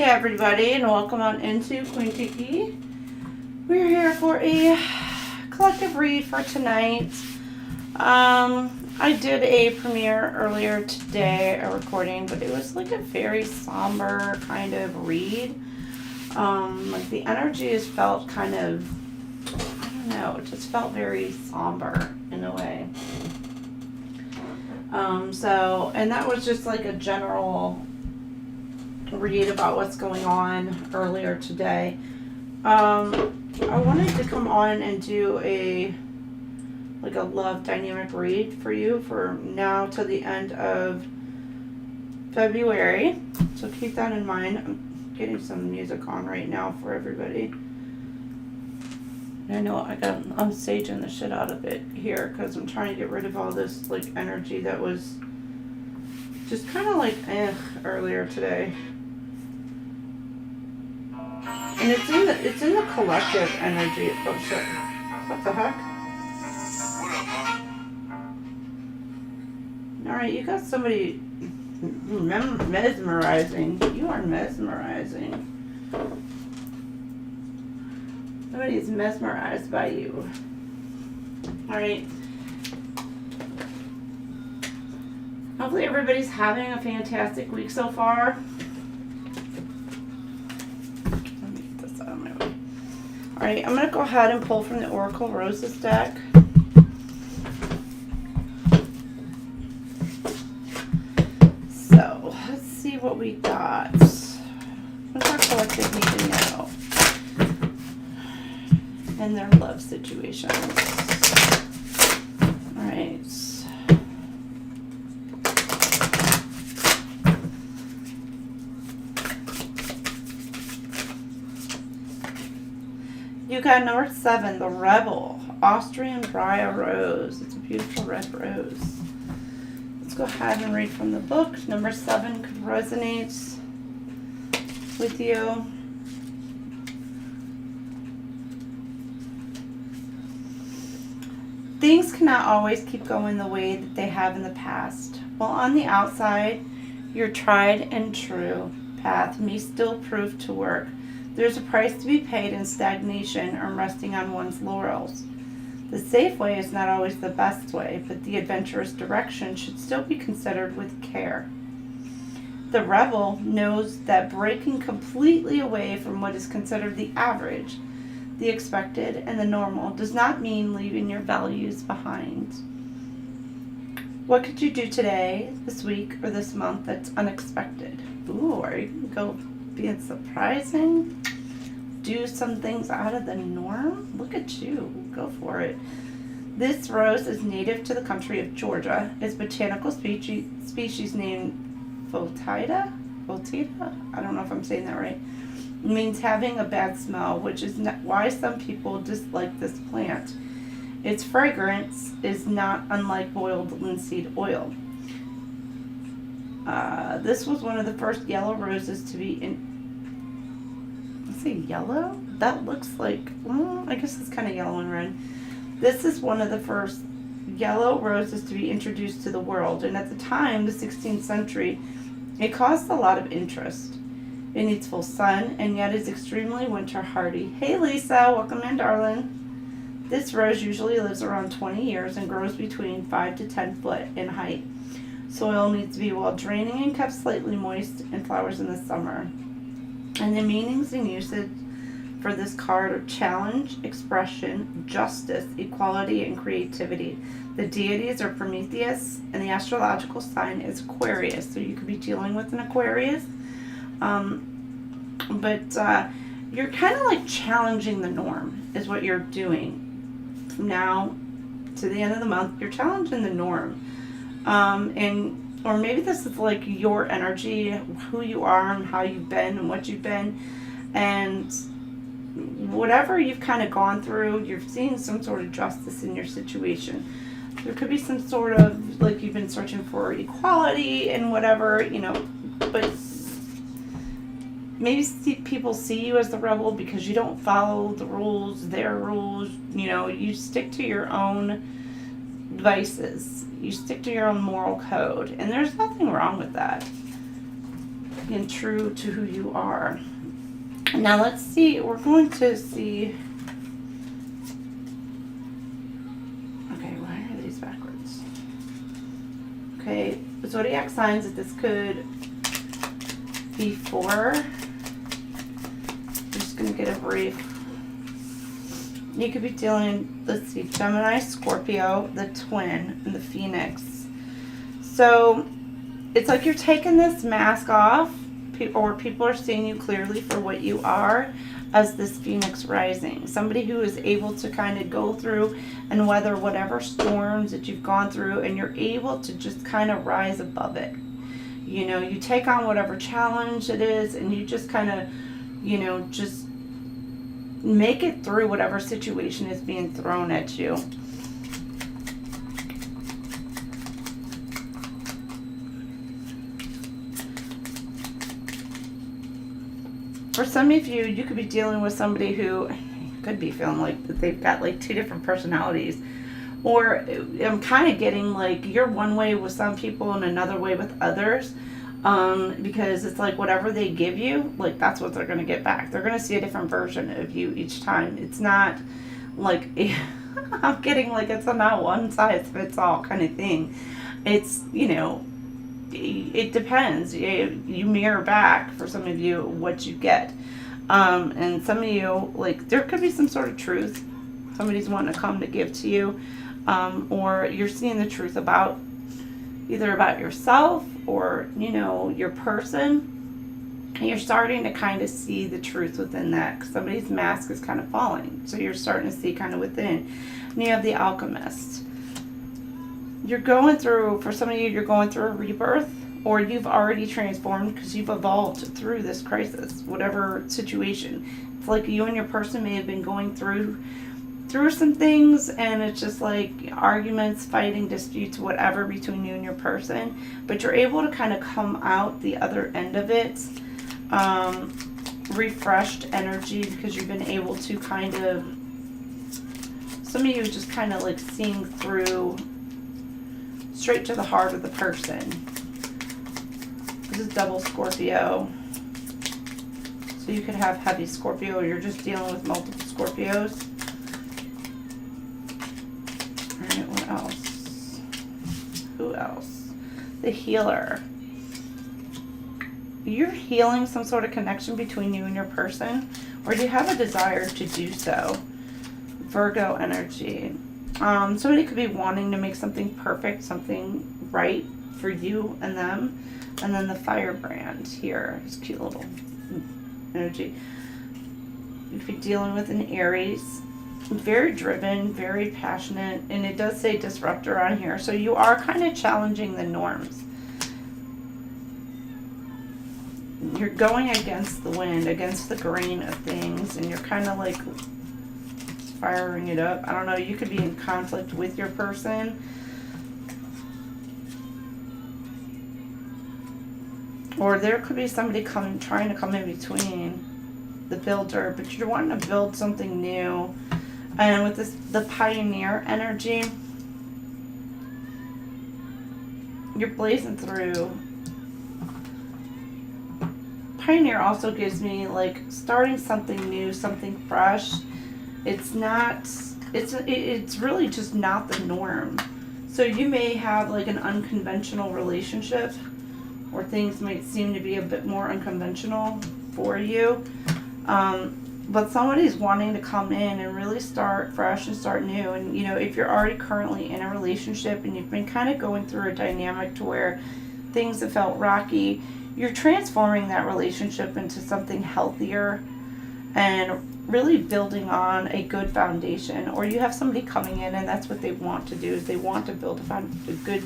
Hey everybody, and welcome on into QueenTiki. We're here for a collective read for tonight. I did a premiere earlier today, a recording, but it was like a very somber kind of read. Like the energy just felt kind of, I don't know, it just felt very somber in a way. And that was just like a general read about what's going on earlier today. I wanted to come on and do a love dynamic read for you for now till the end of February. So keep that in mind. I'm getting some music on right now for everybody. I know I'm staging the shit out of it here because I'm trying to get rid of all this like energy that was just kind of like earlier today. And it's in the collective energy. Oh shit! What the heck? All right, you got somebody mesmerizing. You are mesmerizing. Somebody's mesmerized by you. All right. Hopefully everybody's having a fantastic week so far. Alright, I'm going to go ahead and pull from the Oracle Roses deck. So, let's see what we got. What's our collective need to know in their love situations? Alright. You got number 7, the Rebel, Austrian Briar Rose. It's a beautiful red rose. Let's go ahead and read from the book. Number 7 could resonate with you. Things cannot always keep going the way that they have in the past. While on the outside, your tried and true path may still prove to work. There's a price to be paid in stagnation or resting on one's laurels. The safe way is not always the best way, but the adventurous direction should still be considered with care. The rebel knows that breaking completely away from what is considered the average, the expected, and the normal does not mean leaving your values behind. What could you do today, this week, or this month that's unexpected? Ooh, are you going to go being surprising? Do some things out of the norm? Look at you. Go for it. This rose is native to the country of Georgia. Its botanical species named Voltida? I don't know if I'm saying that right. It means having a bad smell, which is why some people dislike this plant. Its fragrance is not unlike boiled linseed oil. This was one of the first yellow roses to be let's say yellow? That looks like, well, I guess it's kind of yellow and red. This is one of the first yellow roses to be introduced to the world, and at the time, the 16th century, it caused a lot of interest. It needs full sun, and yet is extremely winter hardy. Hey Lisa, welcome in, darling. This rose usually lives around 20 years and grows between 5 to 10 foot in height. Soil needs to be well draining and kept slightly moist, and flowers in the summer. And the meanings and usage for this card are challenge, expression, justice, equality, and creativity. The deities are Prometheus, and the astrological sign is Aquarius. So you could be dealing with an Aquarius. But you're kind of like challenging the norm is what you're doing. From now to the end of the month, you're challenging the norm. Or maybe this is like your energy, who you are and how you've been and what you've been. And whatever you've kind of gone through, you're seeing some sort of justice in your situation. There could be some sort of, like you've been searching for equality and whatever, but maybe people see you as the rebel because you don't follow the rules, their rules, you stick to your own vices. You stick to your own moral code, and there's nothing wrong with that. being true to who you are. Now let's see, we're going to see, okay, why are these backwards? Okay, zodiac signs that this could be for. I'm just going to get a brief. You could be dealing, let's see, Gemini, Scorpio, the twin, and the Phoenix. So it's like you're taking this mask off, or people are seeing you clearly for what you are as this Phoenix rising. Somebody who is able to kind of go through and weather whatever storms that you've gone through, and you're able to just kind of rise above it. You know, you take on whatever challenge it is, and you just kind of, you know, just make it through whatever situation is being thrown at you. For some of you, you could be dealing with somebody who could be feeling like they've got like two different personalities. Or I'm kind of getting like you're one way with some people and another way with others. Because it's like whatever they give you, like that's what they're going to get back. They're going to see a different version of you each time. It's not like, I'm getting like it's a not one size fits all kind of thing. It's, you know, it depends. You mirror back, for some of you, what you get. And some of you, like, there could be some sort of truth. Somebody's wanting to come to give to you. Or you're seeing the truth about, either about yourself or, you know, your person. And you're starting to kind of see the truth within that. Because somebody's mask is kind of falling. So you're starting to see kind of within. And you have the alchemist. You're going through, for some of you, you're going through a rebirth, or you've already transformed because you've evolved through this crisis, whatever situation. It's like you and your person may have been going through some things, and it's just like arguments, fighting, disputes, whatever between you and your person, but you're able to kind of come out the other end of it, refreshed energy, because you've been able to kind of, some of you just kind of like seeing through straight to the heart of the person. This is double Scorpio. So you could have heavy Scorpio, or you're just dealing with multiple Scorpios. Alright, what else? Who else? The healer. You're healing some sort of connection between you and your person, or you have a desire to do so. Virgo energy. Somebody could be wanting to make something perfect, something right for you and them. And then the firebrand here, this cute little energy. You could be dealing with an Aries. Very driven, very passionate. And it does say disruptor on here. So you are kind of challenging the norms. You're going against the wind, against the grain of things. And you're kind of like firing it up. I don't know, you could be in conflict with your person. Or there could be somebody trying to come in between, the builder, but you're wanting to build something new. And with this, the pioneer energy, you're blazing through. Pioneer also gives me like starting something new, something fresh. It's not, it's really just not the norm. So you may have like an unconventional relationship, or things might seem to be a bit more unconventional for you. But somebody's wanting to come in and really start fresh and start new. And, you know, if you're already currently in a relationship and you've been kind of going through a dynamic to where things have felt rocky, you're transforming that relationship into something healthier and really building on a good foundation. Or you have somebody coming in and that's what they want to do, is they want to build a good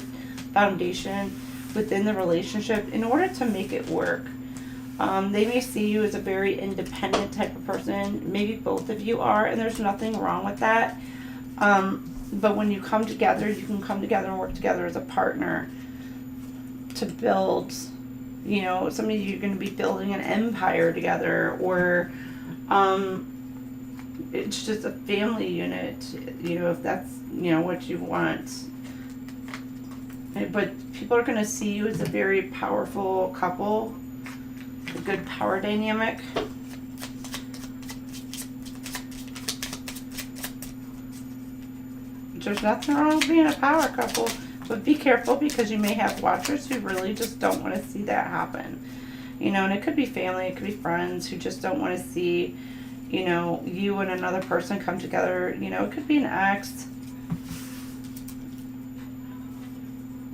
foundation within the relationship in order to make it work. They may see you as a very independent type of person. Maybe both of you are, and there's nothing wrong with that. But when you come together, you can come together and work together as a partner to build, you know, some of you are going to be building an empire together, or it's just a family unit, you know, if that's, you know, what you want. But people are going to see you as a very powerful couple. a good power dynamic. There's nothing wrong with being a power couple, but be careful because you may have watchers who really just don't want to see that happen. You know, and it could be family, it could be friends who just don't want to see, you know, you and another person come together. You know, it could be an ex.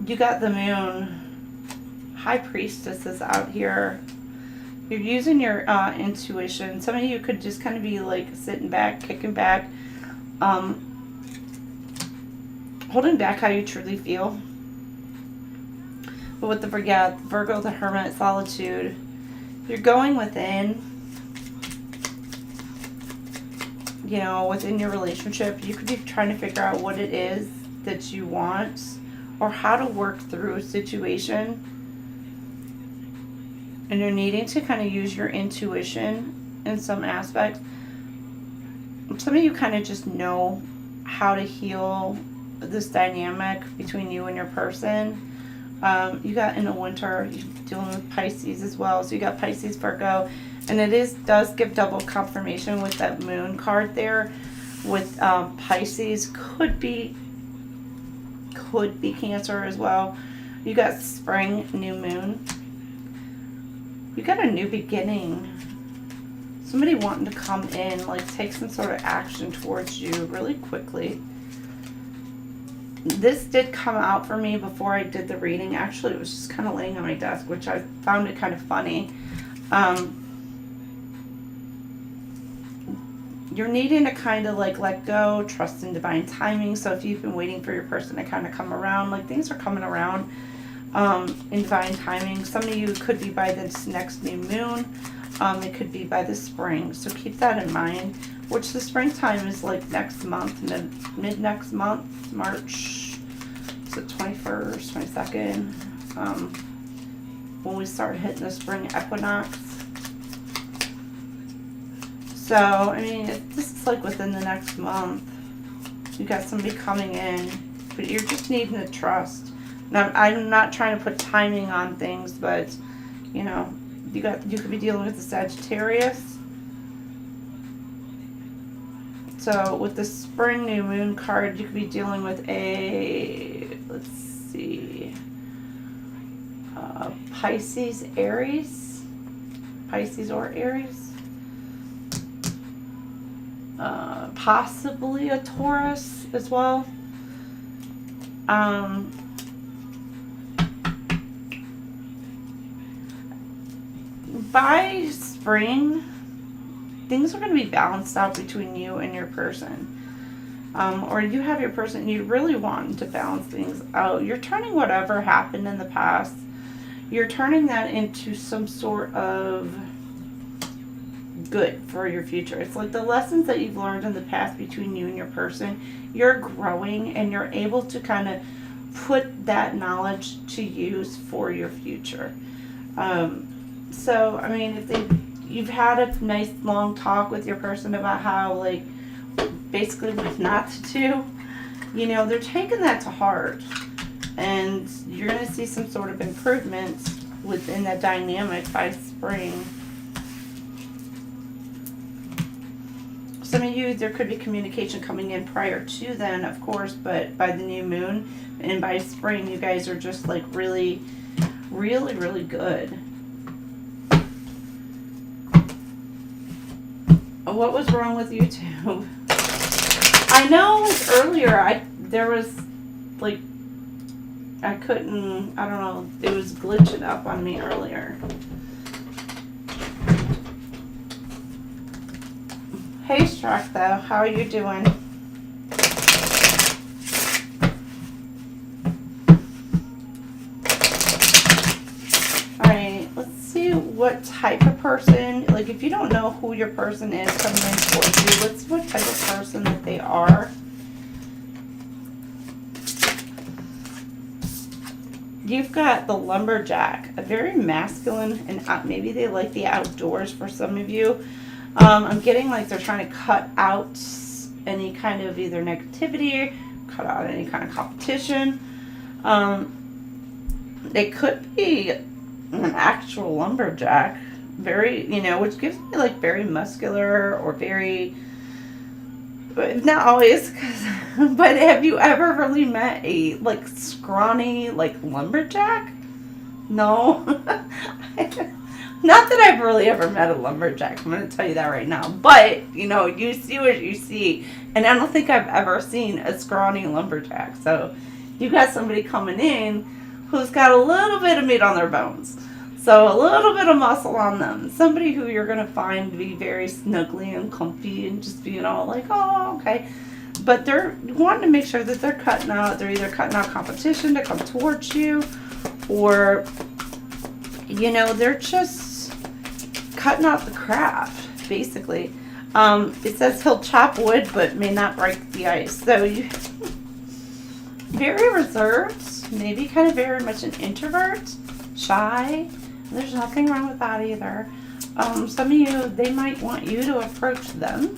You got the moon. High priestess is out here. You're using your intuition. Some of you could just kind of be like sitting back, kicking back, holding back how you truly feel. But with the Virgo, the Hermit, solitude, you're going within, you know, within your relationship. You could be trying to figure out what it is that you want or how to work through a situation. And you're needing to kind of use your intuition in some aspects. Some of you kind of just know how to heal this dynamic between you and your person. You got in the winter, you're dealing with Pisces as well. So you got Pisces, Virgo, and it does give double confirmation with that moon card there. With Pisces, could be Cancer as well. You got spring, new moon. You got a new beginning. Somebody wanting to come in, like take some sort of action towards you really quickly. This did come out for me before I did the reading. Actually, it was just kind of laying on my desk, which I found it kind of funny. You're needing to kind of like let go, trust in divine timing. So if you've been waiting for your person to kind of come around, like things are coming around in divine timing. Some of you could be by this next new moon. It could be by the spring. So keep that in mind. Which the springtime is like next month, mid next month, March, is it 21st, 22nd, when we start hitting the spring equinox. So, I mean, this is like within the next month. You got somebody coming in, but you're just needing to trust. Now, I'm not trying to put timing on things, but, you know, you could be dealing with the Sagittarius. So with the spring new moon card, you could be dealing with a, let's see, Pisces, Aries, Pisces or Aries, possibly a Taurus as well. By spring, things are going to be balanced out between you and your person. Or you have your person and you really want to balance things out. You're turning whatever happened in the past, you're turning that into some sort of good for your future. It's like the lessons that you've learned in the past between you and your person, you're growing and you're able to kind of put that knowledge to use for your future. So, I mean, if you've had a nice long talk with your person about how, like, basically what not to do, you know, they're taking that to heart. And you're going to see some sort of improvements within that dynamic by spring. Some of you, there could be communication coming in prior to then, of course, but by the new moon and by spring, you guys are just like really, really, really good. What was wrong with YouTube? I know earlier there was like, I couldn't, I don't know, it was glitching up on me earlier. Hey Struck though, how are you doing? Alright, let's see what type of person, like if you don't know who your person is coming in towards you, let's see what type of person that they are. You've got the lumberjack, a very masculine, and maybe they like the outdoors for some of you. I'm getting like they're trying to cut out any kind of either negativity, cut out any kind of competition. They could be an actual lumberjack, very, you know, which gives me like very muscular or very, not always, but have you ever really met a like scrawny like lumberjack? No. Not that I've really ever met a lumberjack. I'm going to tell you that right now. But, you know, you see what you see. And I don't think I've ever seen a scrawny lumberjack. So you got somebody coming in who's got a little bit of meat on their bones. So a little bit of muscle on them. Somebody who you're going to find to be very snuggly and comfy and just being all like, oh, okay. But they're wanting to make sure that they're either cutting out competition to come towards you, or, you know, they're just cutting out the crap, basically. It says he'll chop wood but may not break the ice. So you very reserved, maybe kind of very much an introvert, shy. There's nothing wrong with that either. Some of you, they might want you to approach them.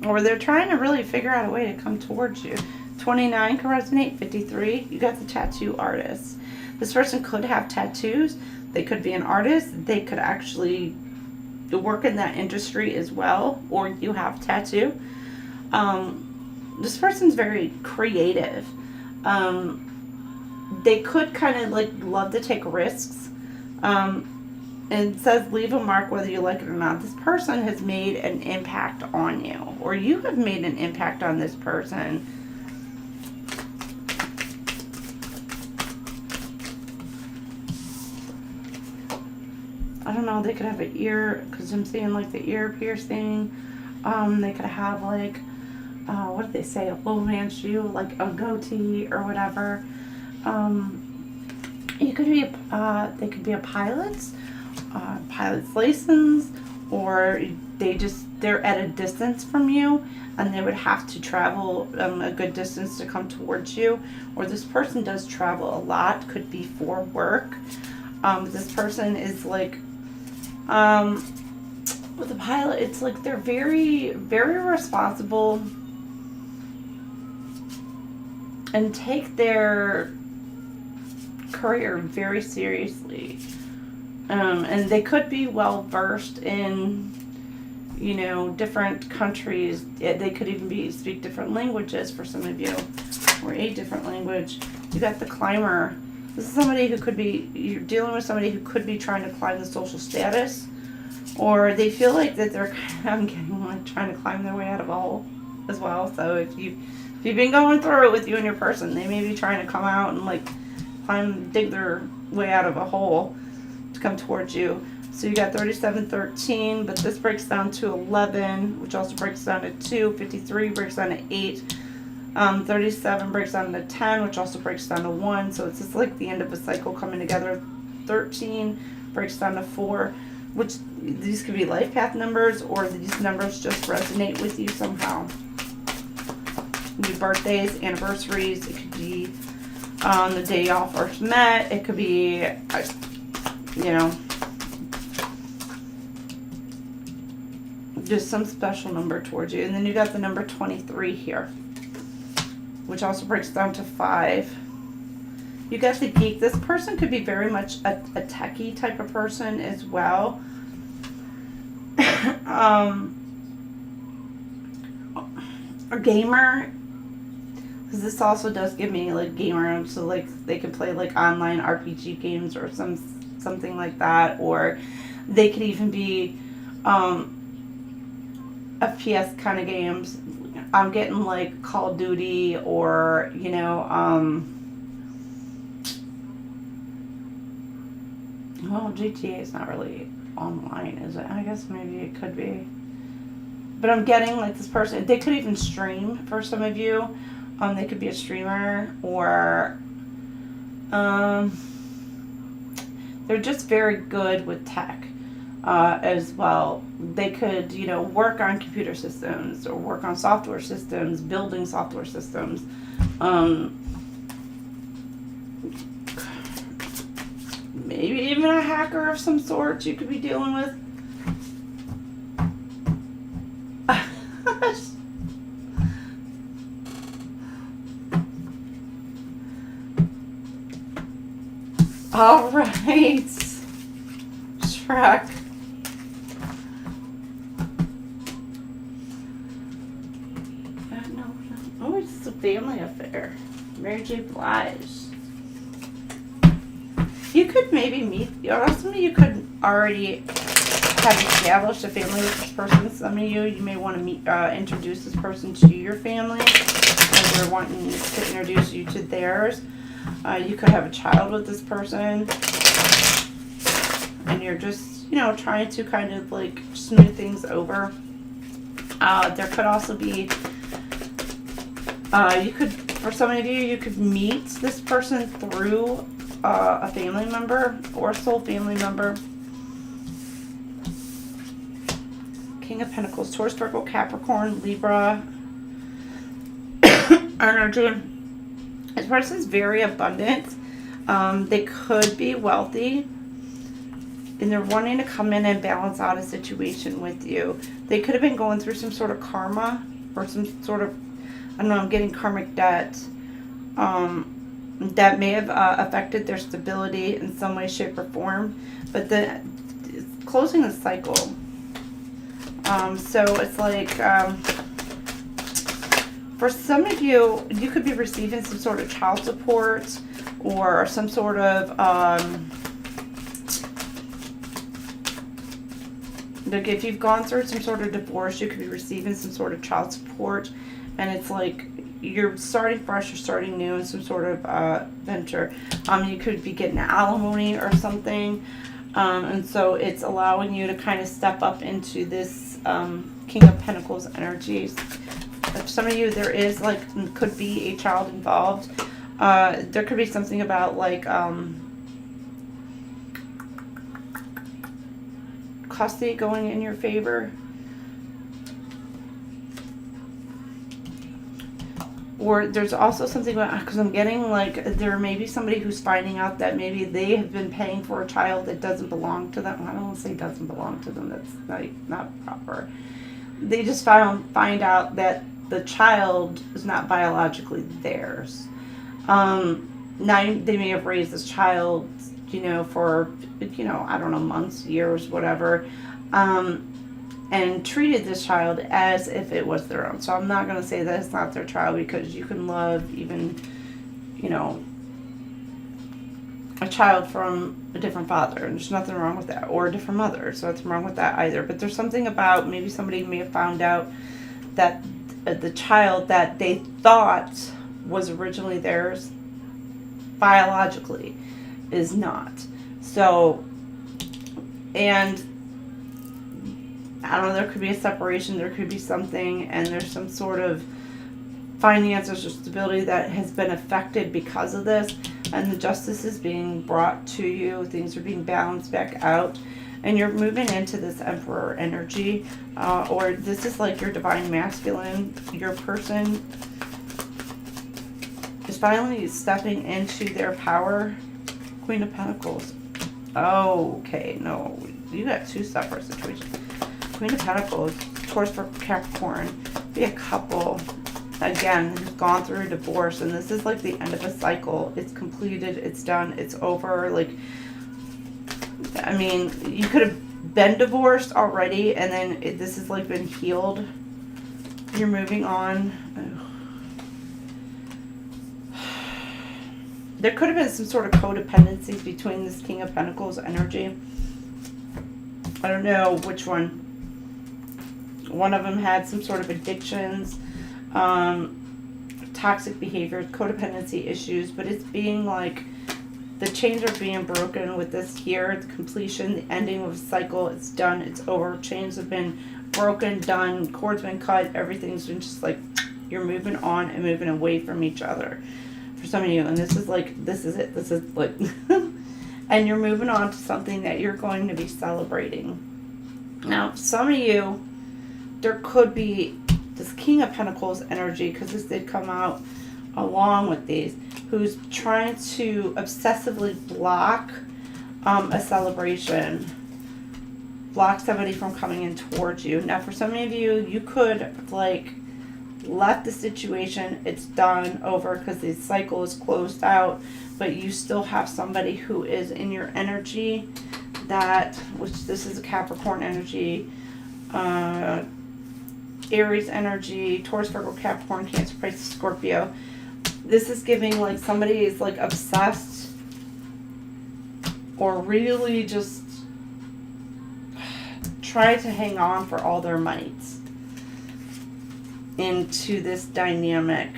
Or they're trying to really figure out a way to come towards you. 29 can resonate. 53, you got the tattoo artist. This person could have tattoos. They could be an artist. They could actually work in that industry as well. Or you have tattoo. This person's very creative. They could kind of like love to take risks. And it says leave a mark whether you like it or not. This person has made an impact on you. Or you have made an impact on this person. I don't know, they could have an ear, because I'm seeing like the ear piercing. They could have like, what did they say, a low man shoe, like a goatee or whatever. You could be, they could be a pilot's license, or they're at a distance from you and they would have to travel a good distance to come towards you. Or this person does travel a lot, could be for work. This person is like, with a pilot, it's like they're very, very responsible and take their career very seriously. And they could be well versed in, you know, different countries. They could even speak different languages for some of you, or a different language. You got the climber. This is somebody who could be, you're dealing with somebody who could be trying to climb the social status, or they feel like that they're kind of getting like trying to climb their way out of a hole as well. So if you've been going through it with you and your person, they may be trying to come out and like dig their way out of a hole to come towards you. So you got 37, 13, but this breaks down to 11, which also breaks down to 2. 53 breaks down to 8. 37 breaks down to 10, which also breaks down to 1. So it's just like the end of a cycle coming together. 13 breaks down to 4, which these could be life path numbers, or these numbers just resonate with you somehow. It could be birthdays, anniversaries. It could be on the day y'all first met. It could be, you know, just some special number towards you. And then you got the number 23 here, which also breaks down to 5. You got the geek. This person could be very much a techie type of person as well. A gamer. Because this also does give me like gamer, so like they could play like online RPG games or something like that, or they could even be FPS kind of games. I'm getting like Call of Duty, or you know, well, GTA is not really online, is it? I guess maybe it could be. But I'm getting like this person, they could even stream for some of you. They could be a streamer, or they're just very good with tech as well. They could, you know, work on computer systems or work on software systems, building software systems. Maybe even a hacker of some sort you could be dealing with. All right. Shrek. No. Oh, it's a family affair. Mary J. Blige. You could maybe meet, some of you could already have established a family with this person. Some of you may want to meet, introduce this person to your family, or they're wanting to introduce you to theirs. You could have a child with this person, and you're just, trying to kind of like smooth things over. There could also be, for some of you could meet this person through a family member or a soul family member. King of Pentacles, Taurus, Virgo, Capricorn, Libra energy. This person is very abundant. They could be wealthy, and they're wanting to come in and balance out a situation with you. They could have been going through some sort of karma or some sort of, I don't know, I'm getting karmic debt. That may have affected their stability in some way, shape, or form. But it's closing the cycle. So it's like, for some of you, you could be receiving some sort of child support or some sort of, like if you've gone through some sort of divorce, you could be receiving some sort of child support. And it's like, you're starting fresh, you're starting new in some sort of venture. You could be getting alimony or something. And so it's allowing you to kind of step up into this King of Pentacles energies. For some of you, there is like, could be a child involved. There could be something about like custody going in your favor. Or there's also something about, because I'm getting like, there may be somebody who's finding out that maybe they have been paying for a child that doesn't belong to them. I don't want to say doesn't belong to them. That's not proper. They just find out that the child is not biologically theirs. Now they may have raised this child, for, I don't know, months, years, whatever. And treated this child as if it was their own. So I'm not going to say that it's not their child, because you can love even, a child from a different father, and there's nothing wrong with that, or a different mother, so nothing wrong with that either. But there's something about, maybe somebody may have found out that the child that they thought was originally theirs biologically is not. So, and I don't know, there could be a separation, there could be something, and there's some sort of finances or stability that has been affected because of this, and the justice is being brought to you, things are being balanced back out, and you're moving into this Emperor energy, or this is like your divine masculine. Your person is finally stepping into their power. Queen of Pentacles. Okay, no, you got two separate situations. Queen of Pentacles, Taurus for Capricorn, be a couple, again, who's gone through a divorce, and this is like the end of a cycle. It's completed, it's done, it's over. Like, I mean, you could have been divorced already, and then this has like been healed. You're moving on. There could have been some sort of codependencies between this King of Pentacles energy. I don't know which one. One of them had some sort of addictions, toxic behaviors, codependency issues, but it's being like, the chains are being broken with this here, the completion, the ending of a cycle. It's done, it's over. Chains have been broken, done, cords been cut, everything's been just like, you're moving on and moving away from each other. For some of you, and this is like, this is it, this is like, and you're moving on to something that you're going to be celebrating. Now, some of you, there could be this King of Pentacles energy, because this did come out along with these, who's trying to obsessively block a celebration, block somebody from coming in towards you. Now, for some of you, you could like left the situation, it's done, over, because the cycle is closed out, but you still have somebody who is in your energy that, which this is a Capricorn energy, Aries energy, Taurus, Virgo, Capricorn, Cancer, Pisces, Scorpio. This is giving like somebody is like obsessed or really just try to hang on for all their might into this dynamic.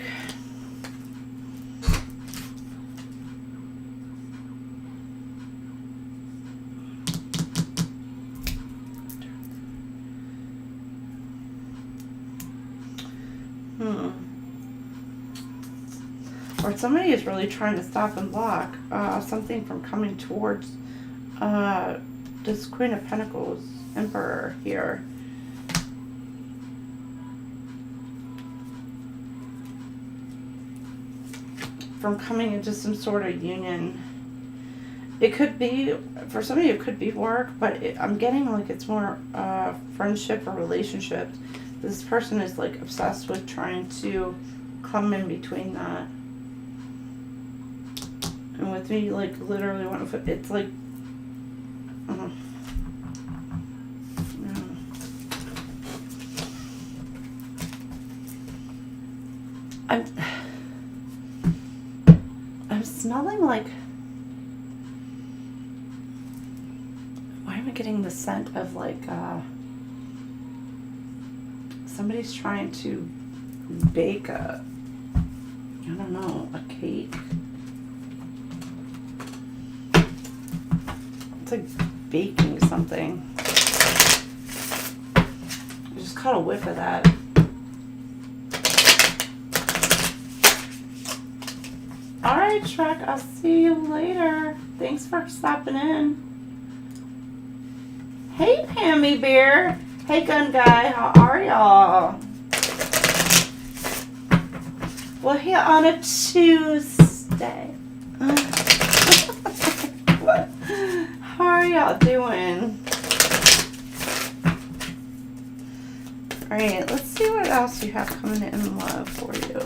Or somebody is really trying to stop and block something from coming towards this Queen of Pentacles, Emperor here. From coming into some sort of union. It could be, for some of you, it could be work, but I'm getting like it's more friendship or relationships. This person is like obsessed with trying to come in between that. And with me, like literally, it's like, I'm smelling like, why am I getting the scent of like, somebody's trying to bake a, I don't know, a cake. It's like baking something. I just caught a whiff of that. Alright, Shrek, I'll see you later. Thanks for stopping in. Hey, Pammy Bear. Hey, Gun Guy. How are y'all? We're here on a Tuesday. What? How are y'all doing? Alright, let's see what else you have coming in love for you.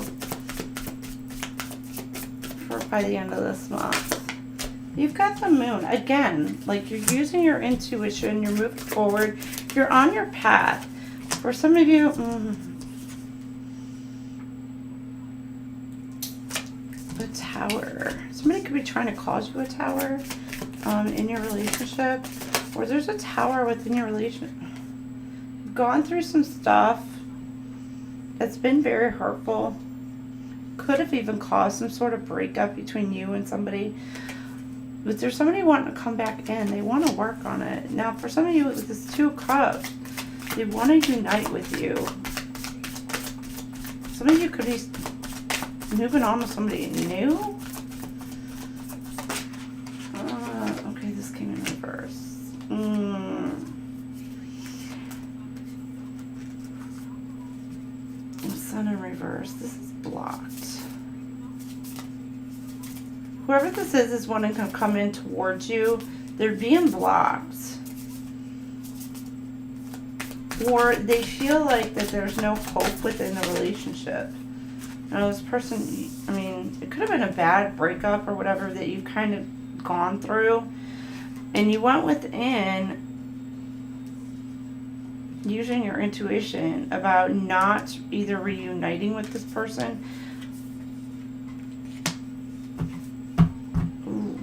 By the end of this month. You've got the moon. Again, like you're using your intuition, you're moving forward, you're on your path. For some of you, the Tower. Somebody could be trying to cause you a tower in your relationship. Or there's a tower within your relationship. You've gone through some stuff that's been very hurtful. Could have even caused some sort of breakup between you and somebody. But there's somebody wanting to come back in. They want to work on it. Now, for some of you, with this 2 Cups, they want to unite with you. Some of you could be moving on with somebody new. Okay, this came in reverse. Sun in reverse. This is blocked. Whoever this is wanting to come in towards you. They're being blocked. Or they feel like that there's no hope within the relationship. Now this person, I mean, it could have been a bad breakup or whatever that you've kind of gone through. And you went within using your intuition about not either reuniting with this person. Ooh.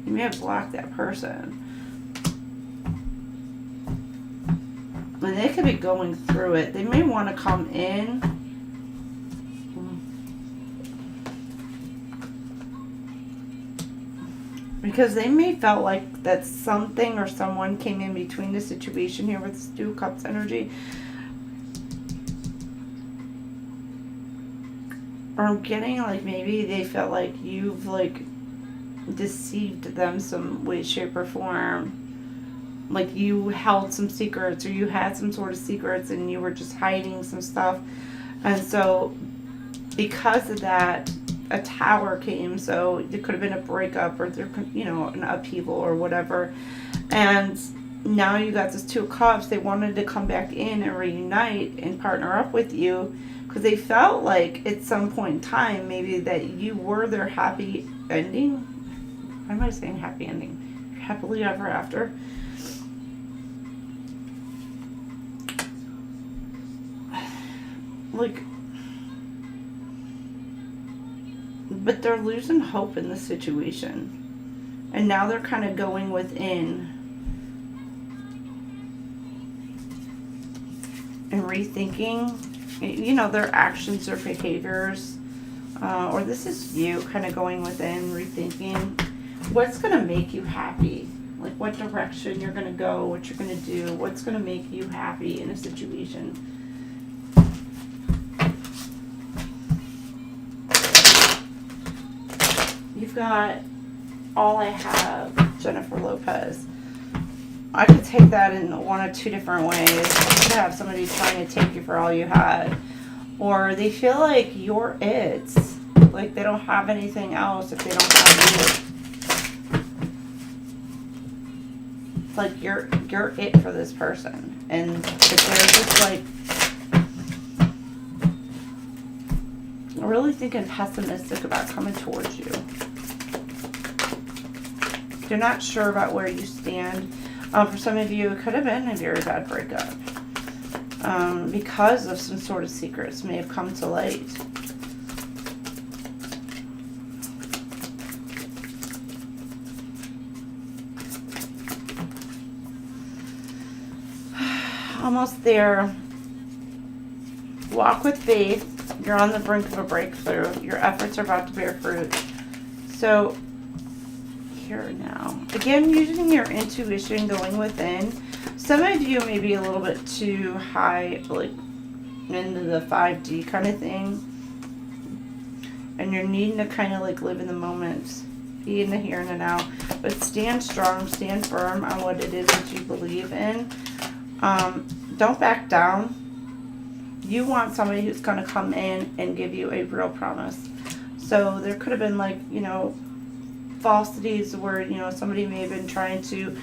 You may have blocked that person. And they could be going through it. They may want to come in. Because they may felt like that something or someone came in between the situation here with this 2 Cups energy. Or I'm getting like maybe they felt like you've like deceived them some way, shape, or form. Like you held some secrets or you had some sort of secrets and you were just hiding some stuff. And so because of that, a tower came, so it could have been a breakup or there, you know, an upheaval or whatever. And now you got this Two of Cups. They wanted to come back in and reunite and partner up with you because they felt like at some point in time maybe that you were their happy ending. Why am I saying happy ending? Happily ever after. Like, but they're losing hope in the situation. And now they're kind of going within and rethinking, you know, their actions, their behaviors. Or this is you kind of going within, rethinking what's going to make you happy. Like what direction you're going to go, what you're going to do, what's going to make you happy in a situation. You've got All I Have, Jennifer Lopez. I could take that in one of two different ways. You could have somebody trying to take you for all you had. Or they feel like you're it. Like they don't have anything else if they don't have you. It's like you're it for this person. And if they're just like really thinking pessimistic about coming towards you. They're not sure about where you stand. For some of you, it could have been a very bad breakup. Because of some sort of secrets may have come to light. Almost there. Walk with faith. You're on the brink of a breakthrough. Your efforts are about to bear fruit. So, here now. Again, using your intuition, going within. Some of you may be a little bit too high, like into the 5D kind of thing. And you're needing to kind of like live in the moment. Be in the here and the now. But stand strong, stand firm on what it is that you believe in. Don't back down. You want somebody who's going to come in and give you a real promise. So there could have been like, you know, falsities where, you know, somebody may have been trying to,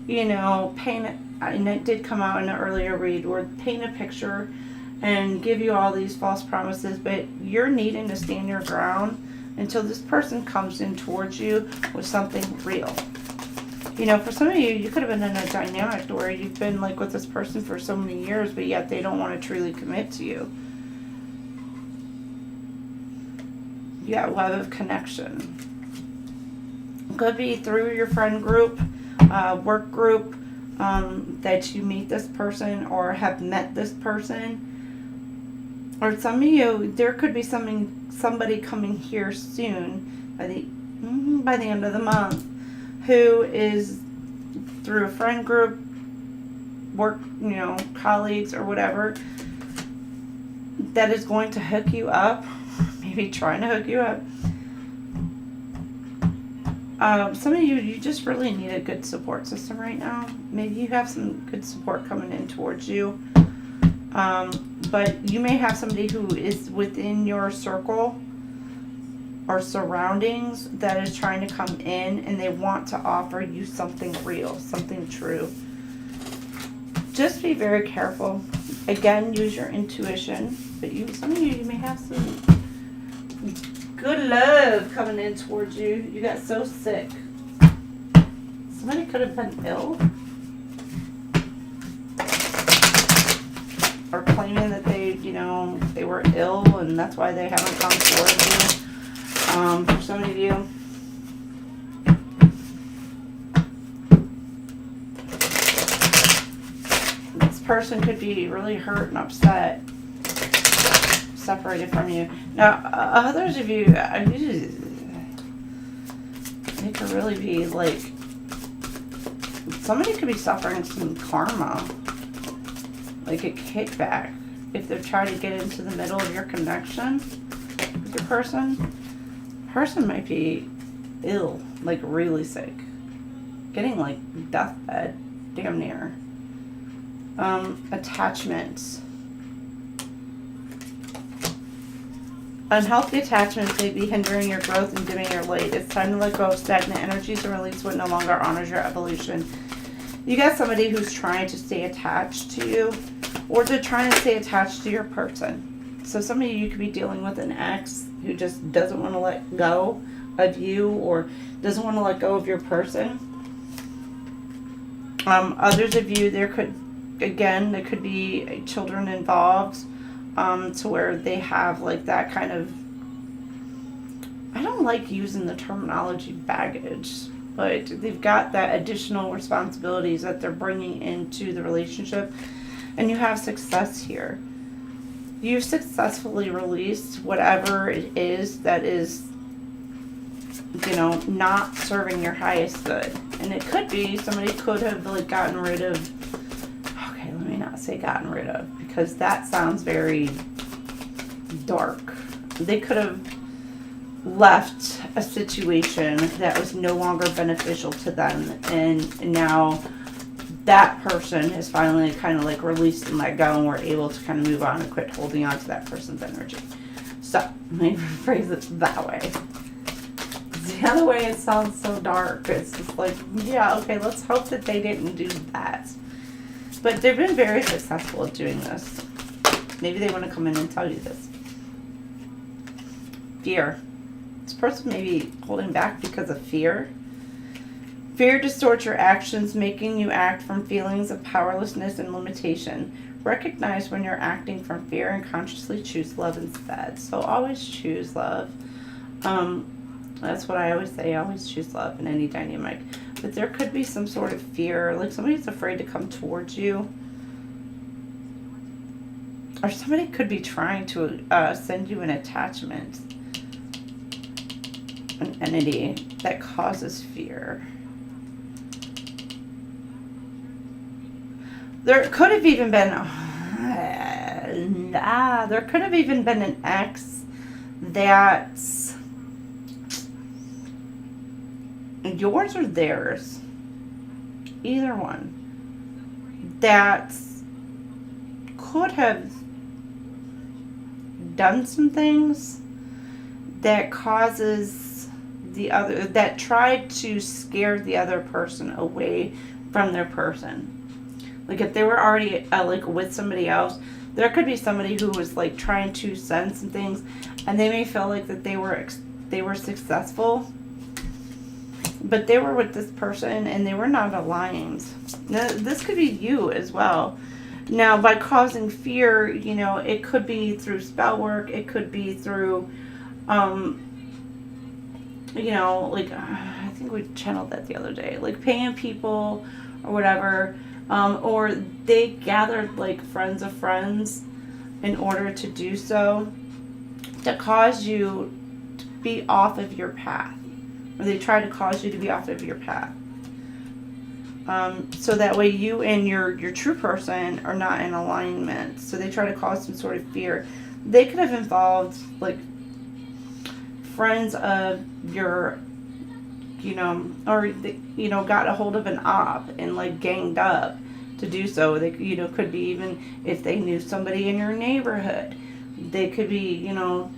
you know, paint it, and it did come out in an earlier read, or paint a picture and give you all these false promises, but you're needing to stand your ground until this person comes in towards you with something real. You know, for some of you, you could have been in a dynamic where you've been like with this person for so many years, but yet they don't want to truly commit to you. You got web of connection. Could be through your friend group, work group, that you meet this person or have met this person. Or some of you, there could be somebody coming here soon by the end of the month who is through a friend group, work, you know, colleagues or whatever, that is going to hook you up, maybe trying to hook you up. Some of you just really need a good support system right now. Maybe you have some good support coming in towards you. But you may have somebody who is within your circle or surroundings that is trying to come in and they want to offer you something real, something true. Just be very careful. Again, use your intuition. But some of you may have some good love coming in towards you. You got so sick. Somebody could have been ill. Or claiming that they were ill and that's why they haven't come towards you. For some of you. This person could be really hurt and upset. Separated from you. Now, others of you, they could really be like, somebody could be suffering some karma, like a kickback, if they're trying to get into the middle of your connection with your person. Person might be ill, like really sick, getting like deathbed, damn near. Attachments. Unhealthy attachments may be hindering your growth and dimming your light. It's time to let go of stagnant energies and release what no longer honors your evolution. You got somebody who's trying to stay attached to you, or they're trying to stay attached to your person. So somebody, you could be dealing with an ex who just doesn't want to let go of you, or doesn't want to let go of your person. Others of you, there could be children involved, to where they have like that kind of, I don't like using the terminology baggage, but they've got that additional responsibilities that they're bringing into the relationship, and you have success here. You've successfully released whatever it is that is, you know, not serving your highest good. And it could be somebody could have like gotten rid of, okay, let me not say gotten rid of, because that sounds very dark. They could have left a situation that was no longer beneficial to them, and now that person has finally kind of like released and let go, and we're able to kind of move on and quit holding on to that person's energy. So let me rephrase it that way. The other way, it sounds so dark. It's just like, yeah, okay, let's hope that they didn't do that. But they've been very successful at doing this. Maybe they want to come in and tell you this. Fear. This person may be holding back because of fear. Fear distorts your actions, making you act from feelings of powerlessness and limitation. Recognize when you're acting from fear and consciously choose love instead. So always choose love. That's what I always say. Always choose love in any dynamic. But there could be some sort of fear, like somebody's afraid to come towards you. Or somebody could be trying to send you an attachment. An entity that causes fear. There could have even been, there could have even been an ex that's yours or theirs, either one, that could have done some things that causes the other, that tried to scare the other person away from their person. Like if they were already like with somebody else, there could be somebody who was like trying to send some things, and they may feel like that they were successful, but they were with this person and they were not aligned. Now, this could be you as well. Now, by causing fear, you know, it could be through spell work, it could be through, you know, like I think we channeled that the other day, like paying people or whatever. Or they gathered like friends of friends in order to do so, to cause you to be off of your path, or they try to cause you to be off of your path, so that way you and your true person are not in alignment. So they try to cause some sort of fear. They could have involved like friends of your, you know, or they, you know, got a hold of an op and like ganged up to do so. They, you know, could be even if they knew somebody in your neighborhood, they could be, you know,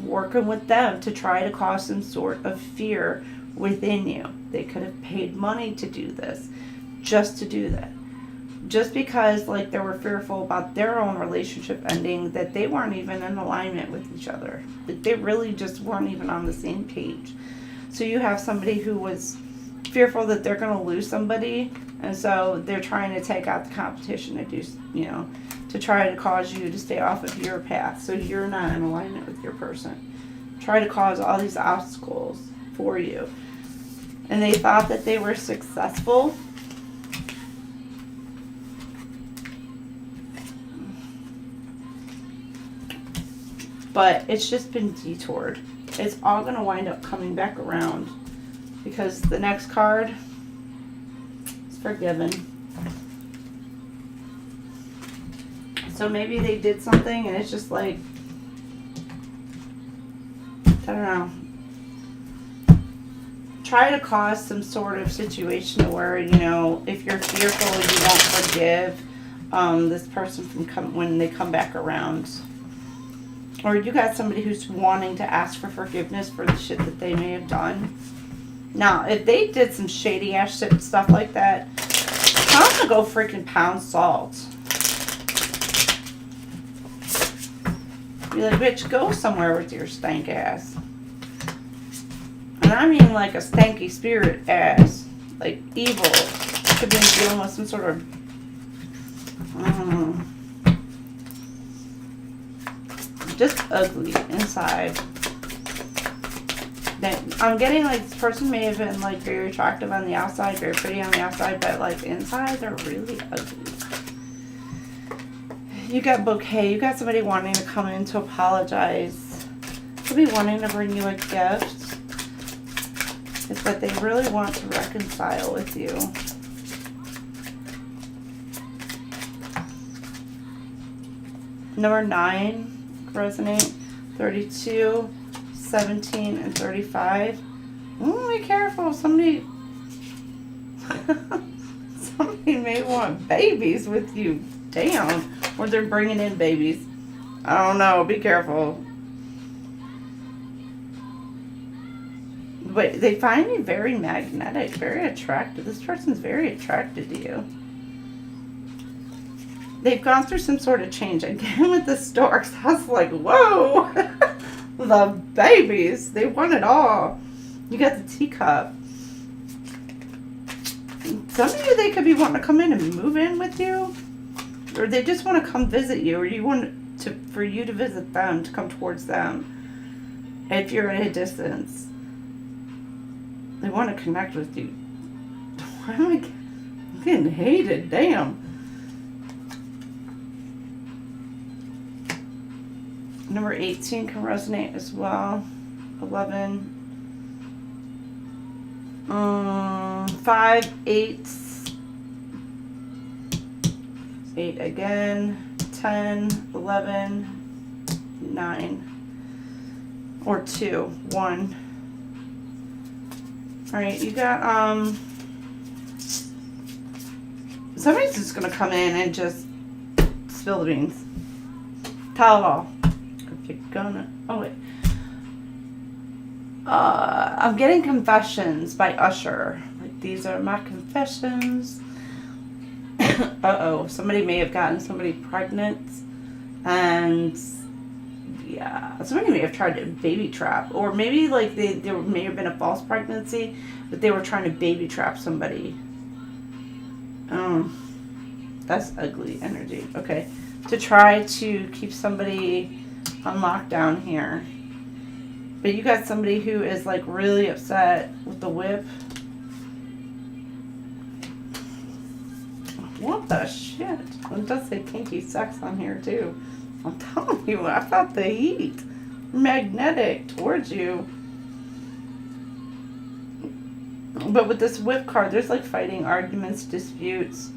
working with them to try to cause some sort of fear within you. They could have paid money to do this, just to do that, just because like they were fearful about their own relationship ending, that they weren't even in alignment with each other, that they really just weren't even on the same page. So you have somebody who was fearful that they're going to lose somebody, and so they're trying to take out the competition to do, you know, to try to cause you to stay off of your path, so you're not in alignment with your person. Try to cause all these obstacles for you. And they thought that they were successful. But it's just been detoured. It's all going to wind up coming back around, because the next card is forgiven. So maybe they did something and it's just like, I don't know, try to cause some sort of situation where, you know, if you're fearful, you won't forgive this person from when they come back around. Or you got somebody who's wanting to ask for forgiveness for the shit that they may have done. Now, if they did some shady ass shit, stuff like that, Time to go freaking pound salt. Be like, bitch, go somewhere with your stank ass. And I mean like a stanky spirit ass. Like evil. Could be dealing with some sort of... just ugly inside. I'm getting like this person may have been like very attractive on the outside, very pretty on the outside, but like inside they're really ugly. You got bouquet. You got somebody wanting to come in to apologize. Could be wanting to bring you a gift. It's that they really want to reconcile with you. Number 9 resonate. 32, 17, and 35. Ooh, be careful. Somebody may want babies with you. Damn. Or they're bringing in babies. I don't know. Be careful. But they find you very magnetic, very attractive. This person's very attracted to you. They've gone through some sort of change. Again with the storks, I was like, whoa. The babies. They want it all. You got the teacup. Some of you, they could be wanting to come in and move in with you. Or they just want to come visit you. Or you want for you to visit them, to come towards them. If you're at a distance. They want to connect with you. Why am I getting hated? Damn. Number 18 can resonate as well. 11. 5, 8. 8 again. 10, 11, 9. Or 2, 1. Alright, you got, somebody's just gonna come in and just spill the beans. Tell it all. If you're gonna, oh wait. I'm getting confessions by Usher. Like, these are my confessions. Uh-oh, somebody may have gotten somebody pregnant. And... yeah, somebody may have tried to baby trap, or maybe like there may have been a false pregnancy, but they were trying to baby trap somebody. That's ugly energy. Okay, to try to keep somebody on lockdown here. But you got somebody who is like really upset with the whip. What the shit? It does say kinky sex on here too. I'm telling you, I felt the heat. Magnetic towards you. But with this whip card, there's like fighting, arguments, disputes.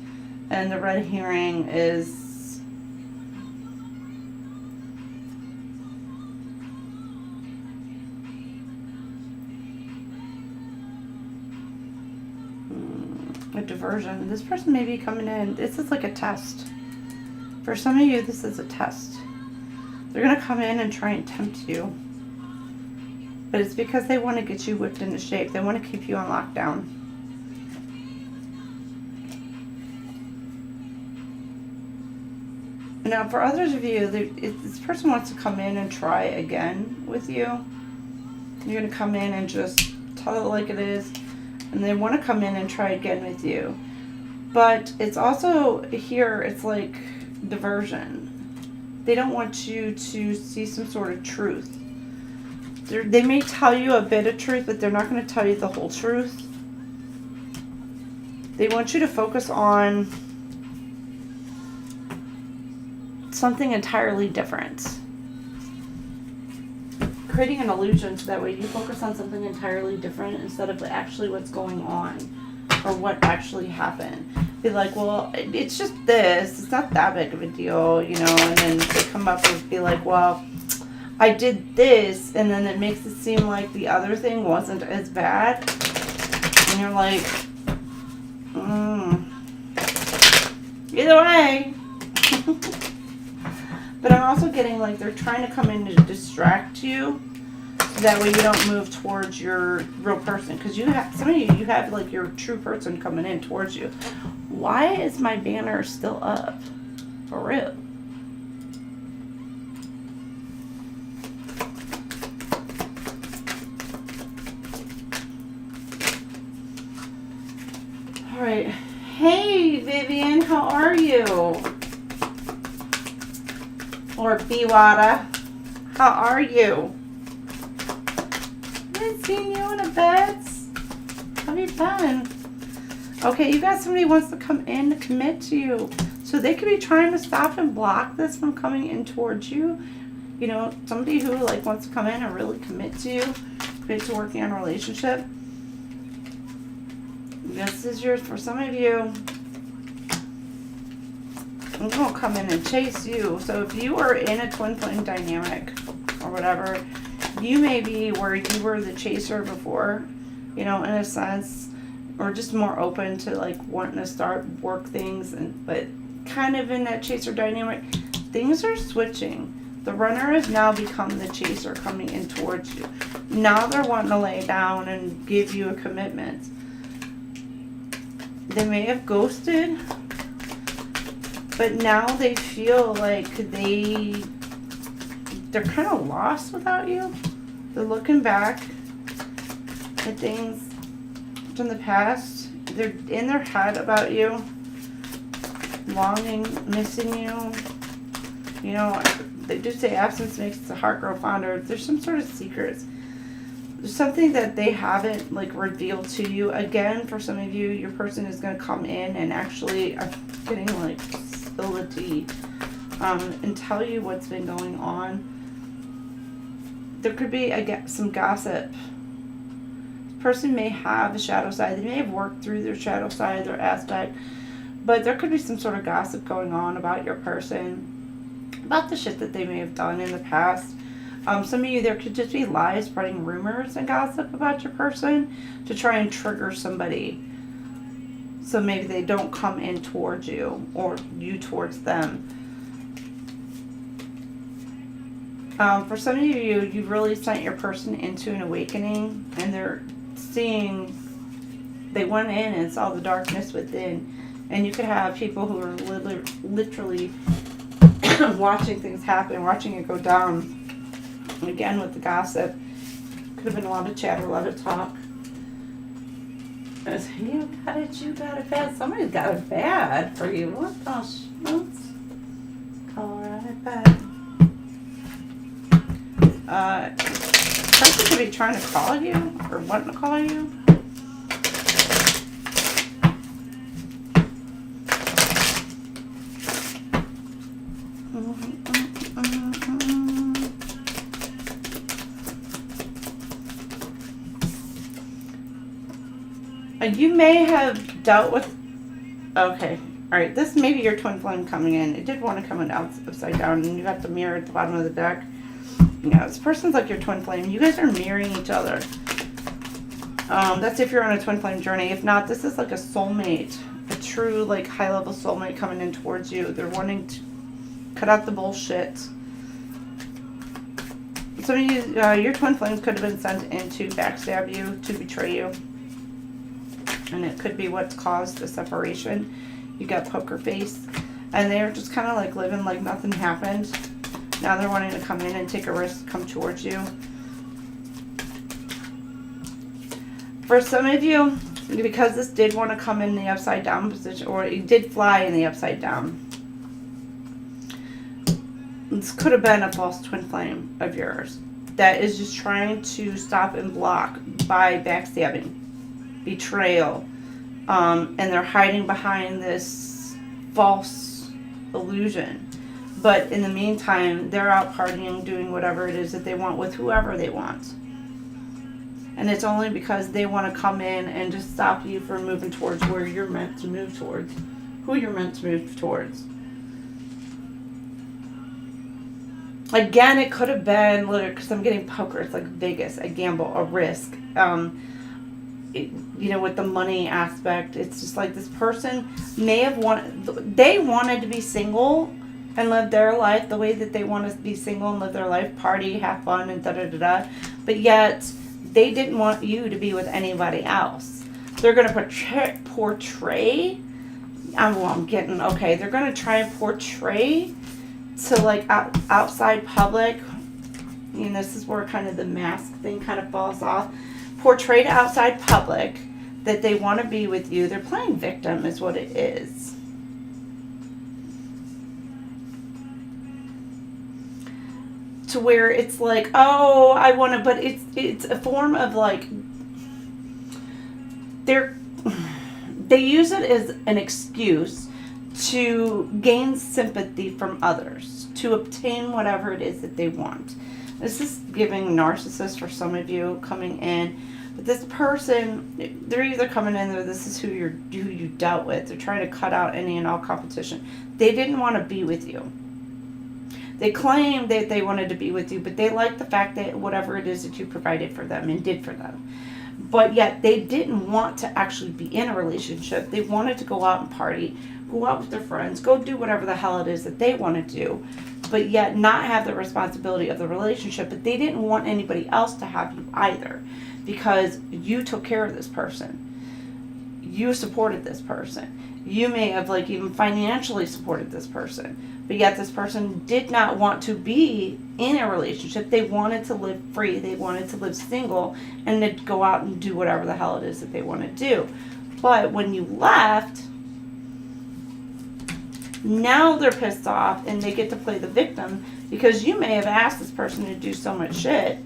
And the red herring is... a diversion. This person may be coming in. This is like a test. For some of you, this is a test. They're going to come in and try and tempt you. But it's because they want to get you whipped into shape. They want to keep you on lockdown. Now, for others of you, this person wants to come in and try again with you. You're going to come in and just tell it like it is. And they want to come in and try again with you. But it's also here, it's like diversion. They don't want you to see some sort of truth. They may tell you a bit of truth, but they're not going to tell you the whole truth. They want you to focus on something entirely different. Creating an illusion so that way you focus on something entirely different instead of actually what's going on or what actually happened. Be like, well, it's just this. It's not that big of a deal, you know, and then they come up and be like, well, I did this, and then it makes it seem like the other thing wasn't as bad. And you're like, either way. But I'm also getting like they're trying to come in to distract you So that way you don't move towards your real person. Because you have, some of you have like your true person coming in towards you. Why is my banner still up? For real. All right. Hey, Vivian, how are you? Or Biwada, how are you? I haven't seen you in a bit. How have you been? Okay, you got somebody who wants to come in to commit to you. So they could be trying to stop and block this from coming in towards you. You know, somebody who like wants to come in and really commit to you, commit to working on a relationship. This is yours for some of you. I'm going to come in and chase you. So if you are in a twin flame dynamic or whatever, you may be where you were the chaser before, you know, in a sense, or just more open to like wanting to start work things, and but kind of in that chaser dynamic, things are switching. The runner has now become the chaser coming in towards you. Now they're wanting to lay down and give you a commitment. They may have ghosted, but now they feel like they're kind of lost without you. They're looking back at things from the past. They're in their head about you, longing, missing you. You know, they do say absence makes the heart grow fonder. There's some sort of secrets. There's something that they haven't like revealed to you. Again, for some of you, your person is going to come in and actually getting like spill the tea and tell you what's been going on. There could be some gossip. This person may have a shadow side. They may have worked through their shadow side, their aspect, but there could be some sort of gossip going on about your person, about the shit that they may have done in the past. Some of you, there could just be lies, spreading rumors and gossip about your person to try and trigger somebody. So maybe they don't come in towards you or you towards them. For some of you, you've really sent your person into an awakening, and they're seeing, they went in and saw the darkness within. And you could have people who are literally watching things happen, watching it go down. Again, with the gossip, could have been a lot of chatter, a lot of talk. You got it bad. Somebody's got it bad for you. What the schmutz? Alright, bad. Person could be trying to call you or wanting to call you. You may have dealt with, okay, all right, this may be your twin flame coming in. It did want to come in upside down, and you got the mirror at the bottom of the deck. You know, this person's like your twin flame. You guys are mirroring each other. That's if you're on a twin flame journey. If not, this is like a soulmate, a true like high level soulmate coming in towards you. They're wanting to cut out the bullshit. Some of you, your twin flames could have been sent in to backstab you, to betray you. And it could be what's caused the separation. You got poker face. And they're just kind of like living like nothing happened. Now they're wanting to come in and take a risk, come towards you. For some of you, because this did want to come in the upside down position, or it did fly in the upside down. This could have been a false twin flame of yours that is just trying to stop and block by backstabbing. Betrayal, and they're hiding behind this false illusion, but in the meantime they're out partying, doing whatever it is that they want with whoever they want, and it's only because they want to come in and just stop you from moving towards where you're meant to move towards, who you're meant to move towards. Again, it could have been literally, because I'm getting poker, it's like Vegas, a gamble, a risk. You know, with the money aspect, it's just like this person may have they wanted to be single and live their life the way that they want to be single and live their life, party, have fun, and da-da-da-da. but yet they didn't want you to be with anybody else. They're going to portray, I'm getting, okay, they're going to try and portray to like outside public, you know, this is where kind of the mask thing kind of falls off, portray to outside public that they want to be with you. They're playing victim is what it is. To where it's like, oh, I want to, but it's a form of like, they use it as an excuse to gain sympathy from others, to obtain whatever it is that they want. This is giving narcissist for some of you coming in. But this person, they're either coming in or this is who you dealt with. They're trying to cut out any and all competition. They didn't want to be with you. They claimed that they wanted to be with you, but they liked the fact that whatever it is that you provided for them and did for them. But yet they didn't want to actually be in a relationship. They wanted to go out and party, go out with their friends, go do whatever the hell it is that they want to do, but yet not have the responsibility of the relationship. But they didn't want anybody else to have you either, because you took care of this person. You supported this person. You may have like even financially supported this person, but yet this person did not want to be in a relationship. They wanted to live free. They wanted to live single and to go out and do whatever the hell it is that they want to do. But when you left, now they're pissed off and they get to play the victim because you may have asked this person to do so much shit,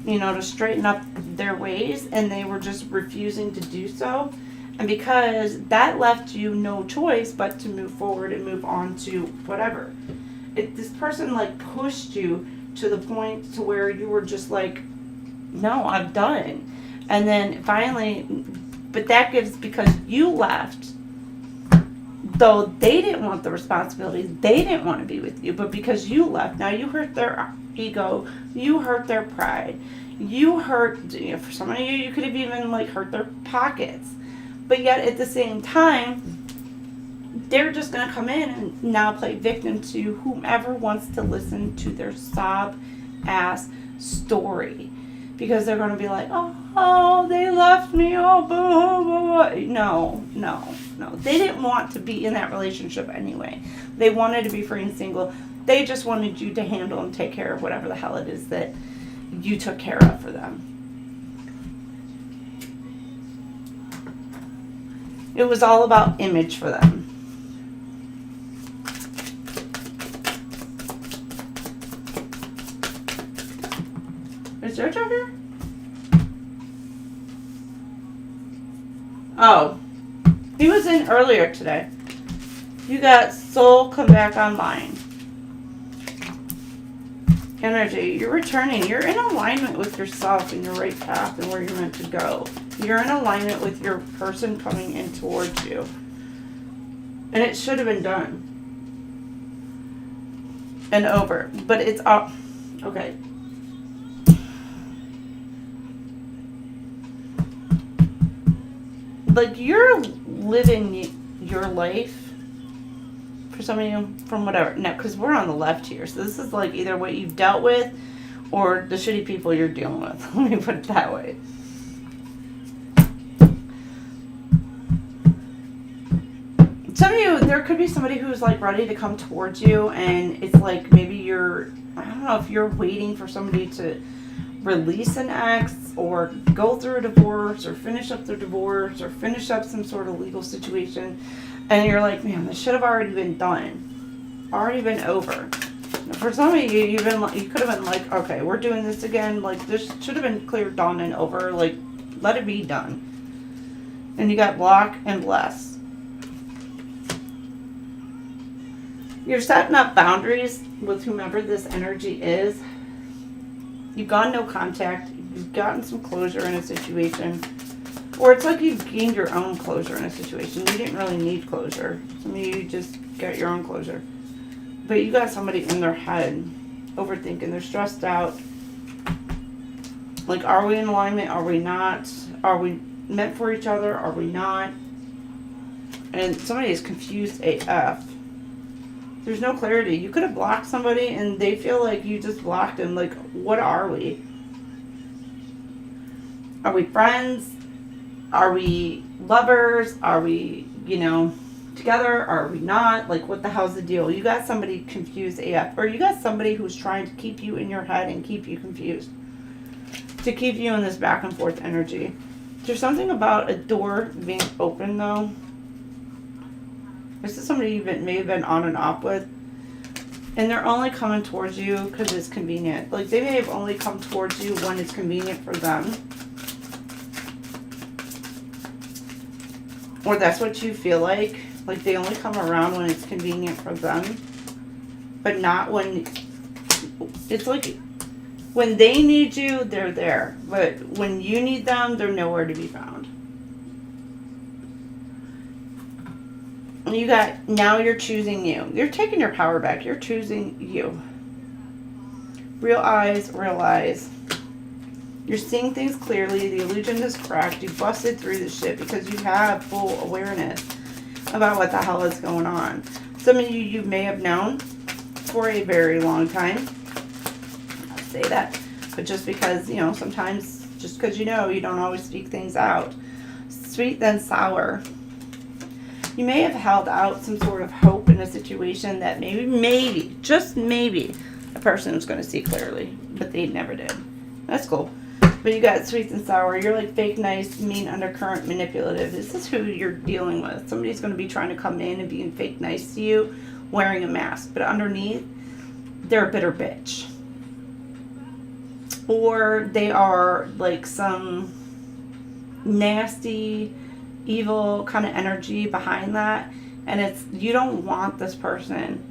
you know, to straighten up their ways, and they were just refusing to do so. And because that left you no choice but to move forward and move on to whatever. This person like pushed you to the point to where you were just like, no, I'm done. And then finally, but that gives, because you left, though they didn't want the responsibility, they didn't want to be with you, but because you left, now you hurt their ego, you hurt their pride, you hurt, you know, for some of you, you could have even like hurt their pockets. But yet at the same time, they're just going to come in and now play victim to whomever wants to listen to their sob-ass story. Because they're going to be like, oh, they left me, oh, boo, boo, boo. No. They didn't want to be in that relationship anyway. They wanted to be free and single. They just wanted you to handle and take care of whatever the hell it is that you took care of for them. It was all about image for them. Is Jojo here? Oh, he was in earlier today. You got Soul come back online. Energy, you're returning. You're in alignment with yourself and your right path and where you're meant to go. You're in alignment with your person coming in towards you. And it should have been done. And over. But it's up. Okay. Like, you're living your life, for some of you, from whatever. No, because we're on the left here. So this is like either what you've dealt with or the shitty people you're dealing with. Let me put it that way. Some of you, there could be somebody who's like ready to come towards you, and it's like maybe you're, I don't know if you're waiting for somebody to release an ex or go through a divorce or finish up their divorce or finish up some sort of legal situation, and you're like, man, this should have already been done, already been over. For some of you, you could have been like, okay, we're doing this again, like this should have been clear, done, and over, like let it be done. And you got block and bless. You're setting up boundaries with whomever this energy is. You've gone no contact. You've gotten some closure in a situation. Or it's like you've gained your own closure in a situation. You didn't really need closure. Some of you just got your own closure. But you got somebody in their head overthinking. They're stressed out. Like, are we in alignment? Are we not? Are we meant for each other? Are we not? And somebody is confused AF. There's no clarity. You could have blocked somebody and they feel like you just blocked them. Like, what are we? Are we friends? Are we lovers? Are we, you know, together? Are we not? Like, what the hell's the deal? You got somebody confused AF. Or you got somebody who's trying to keep you in your head and keep you confused. To keep you in this back and forth energy. There's something about a door being open, though. This is somebody you may have been on and off with. And they're only coming towards you because it's convenient. Like, they may have only come towards you when it's convenient for them. Or that's what you feel like. Like, they only come around when it's convenient for them. But not when... It's like... When they need you, they're there. But when you need them, they're nowhere to be found. You got, now you're choosing you. You're taking your power back. You're choosing you. Real eyes, real eyes. You're seeing things clearly. The illusion is cracked. You busted through the shit because you have full awareness about what the hell is going on. Some of you may have known for a very long time. I'll say that. But just because, you know, sometimes just because you know, you don't always speak things out. Sweet then sour. You may have held out some sort of hope in a situation that maybe, just maybe, a person was going to see clearly, but they never did. That's cool. But you got sweet and sour. You're like fake nice, mean, undercurrent, manipulative. This is who you're dealing with. Somebody's going to be trying to come in and being fake nice to you, wearing a mask. But underneath, they're a bitter bitch. Or they are like some nasty, evil kind of energy behind that, and it's, you don't want this person.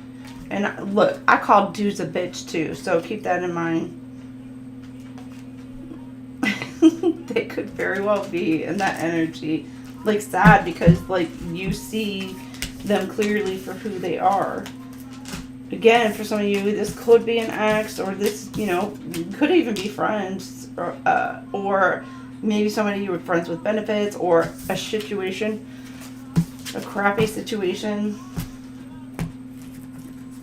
And look, I call dudes a bitch too, so keep that in mind. They could very well be in that energy, like sad because like you see them clearly for who they are. Again, for some of you, this could be an ex, or this, you know, could even be friends, or maybe somebody you were friends with benefits, or a situation, a crappy situation.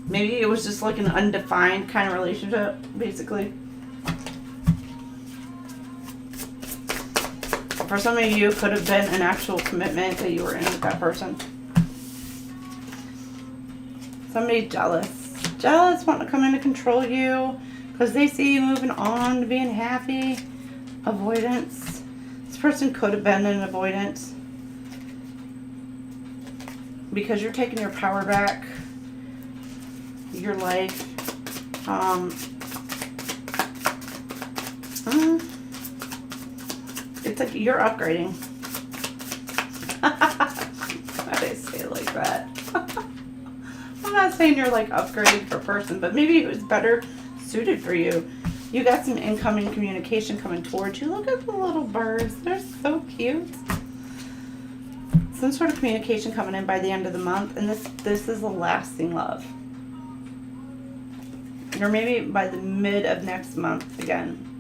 Maybe it was just like an undefined kind of relationship, basically. For some of you, it could have been an actual commitment that you were in with that person. Somebody jealous. Jealous, wanting to come in to control you because they see you moving on to being happy. Avoidance. This person could have been in avoidance because you're taking your power back, your life. It's like you're upgrading. Why did I say it like that? I'm not saying you're like upgrading per person, but maybe it was better suited for you. You got some incoming communication coming towards you. Look at the little birds. They're so cute. Some sort of communication coming in by the end of the month, and this is a lasting love. Or maybe by the mid of next month again.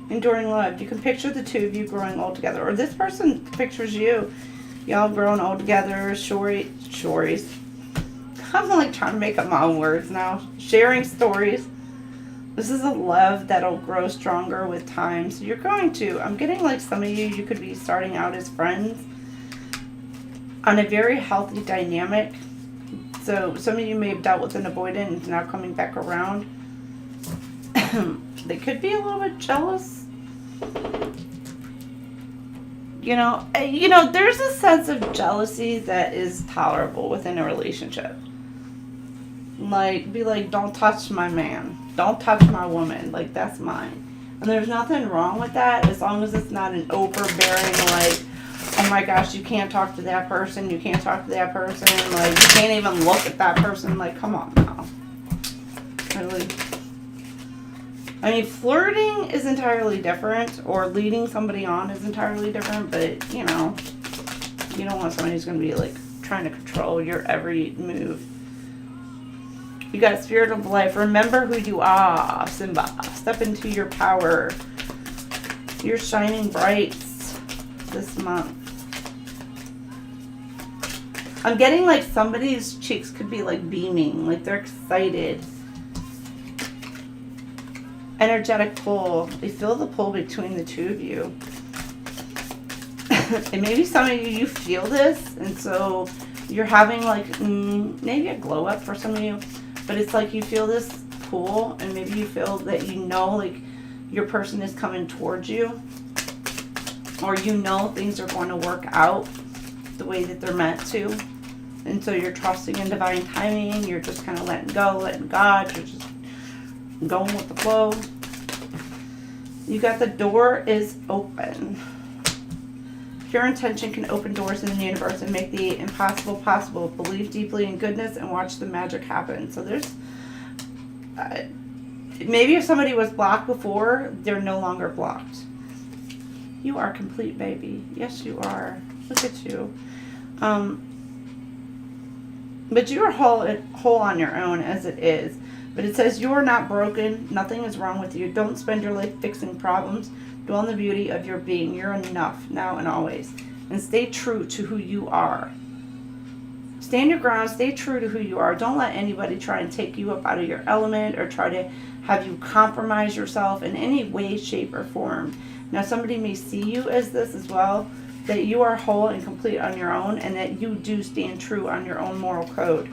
Enduring love. You can picture the two of you growing old together. Or this person pictures you. Y'all growing old together. Stories. I'm like trying to make up my own words now. Sharing stories. This is a love that'll grow stronger with time. So you're going to, I'm getting like some of you could be starting out as friends on a very healthy dynamic. So some of you may have dealt with an avoidant and now coming back around. They could be a little bit jealous. You know, there's a sense of jealousy that is tolerable within a relationship. Like, be like, don't touch my man. Don't touch my woman. Like, that's mine. And there's nothing wrong with that as long as it's not an overbearing, like, oh my gosh, you can't talk to that person. You can't talk to that person. Like, you can't even look at that person. Like, come on now. Really. I mean, flirting is entirely different, or leading somebody on is entirely different, but, you know, you don't want somebody who's going to be, like, trying to control your every move. You got spirit of life. Remember who you are, Simba. Step into your power. You're shining bright this month. I'm getting like somebody's cheeks could be like beaming, like they're excited. Energetic pull. They feel the pull between the two of you. And maybe some of you feel this, and so you're having like maybe a glow up for some of you, but it's like you feel this pull, and maybe you feel that you know like your person is coming towards you, or you know things are going to work out the way that they're meant to, and so you're trusting in divine timing. You're just kind of letting go, letting God. You're just going with the flow. You got the door is open. Pure intention can open doors in the universe and make the impossible possible. Believe deeply in goodness and watch the magic happen. So there's maybe if somebody was blocked before, they're no longer blocked. You are complete, baby. Yes, you are. Look at you. But you are whole on your own as it is. But it says you are not broken. Nothing is wrong with you. Don't spend your life fixing problems. Dwell in the beauty of your being. You're enough now and always. And stay true to who you are. Stand your ground. Stay true to who you are. Don't let anybody try and take you up out of your element or try to have you compromise yourself in any way, shape, or form. Now, somebody may see you as this as well, that you are whole and complete on your own, and that you do stand true on your own moral code.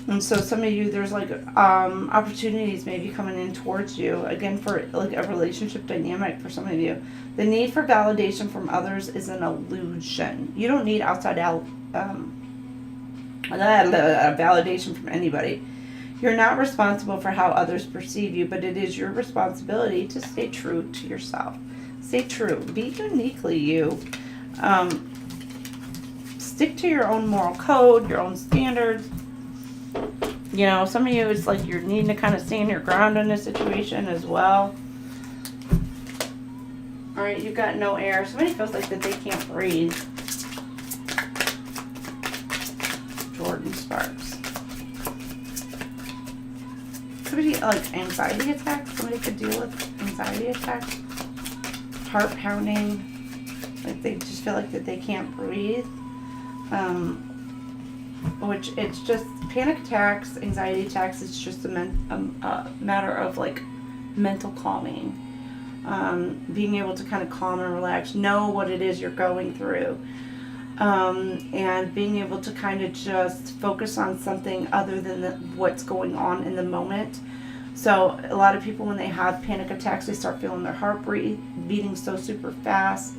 And so some of you, there's like opportunities maybe coming in towards you, again, for like a relationship dynamic for some of you. The need for validation from others is an illusion. You don't need outside validation from anybody. You're not responsible for how others perceive you, but it is your responsibility to stay true to yourself. Stay true. Be uniquely you. Stick to your own moral code, your own standards. You know, some of you, it's like you're needing to kind of stand your ground in this situation as well. All right, you've got no air. Somebody feels like that they can't breathe. Jordan Sparks. Could be like anxiety attacks. Somebody could deal with anxiety attacks. Heart pounding. Like they just feel like that they can't breathe. Which it's just panic attacks, anxiety attacks. It's just a matter of like mental calming, being able to kind of calm and relax, know what it is you're going through, and being able to kind of just focus on something other than what's going on in the moment. So a lot of people, when they have panic attacks, they start feeling their heart beating so super fast,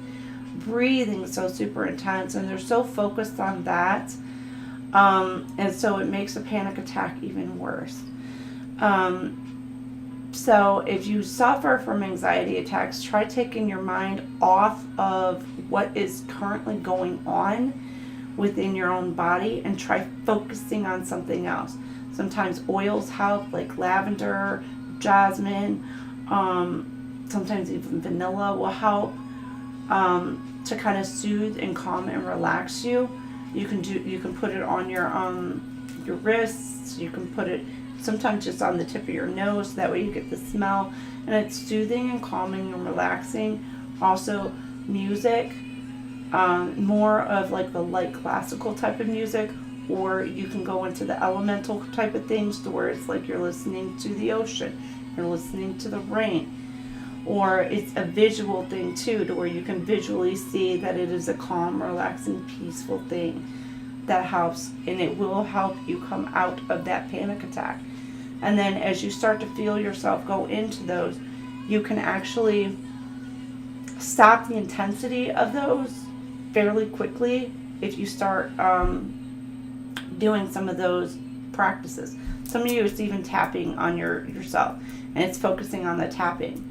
breathing so super intense, and they're so focused on that. And so it makes a panic attack even worse. So if you suffer from anxiety attacks, try taking your mind off of what is currently going on within your own body and try focusing on something else. Sometimes oils help, like lavender, jasmine, sometimes even vanilla will help to kind of soothe and calm and relax you. You can put it on your wrists. You can put it sometimes just on the tip of your nose. That way you get the smell, and it's soothing and calming and relaxing. Also, music, more of like the light classical type of music, or you can go into the elemental type of things to where it's like you're listening to the ocean, you're listening to the rain. Or it's a visual thing too, to where you can visually see that it is a calm, relaxing, peaceful thing that helps, and it will help you come out of that panic attack. And then as you start to feel yourself go into those, you can actually stop the intensity of those fairly quickly if you start doing some of those practices. Some of you, it's even tapping on yourself, and it's focusing on the tapping.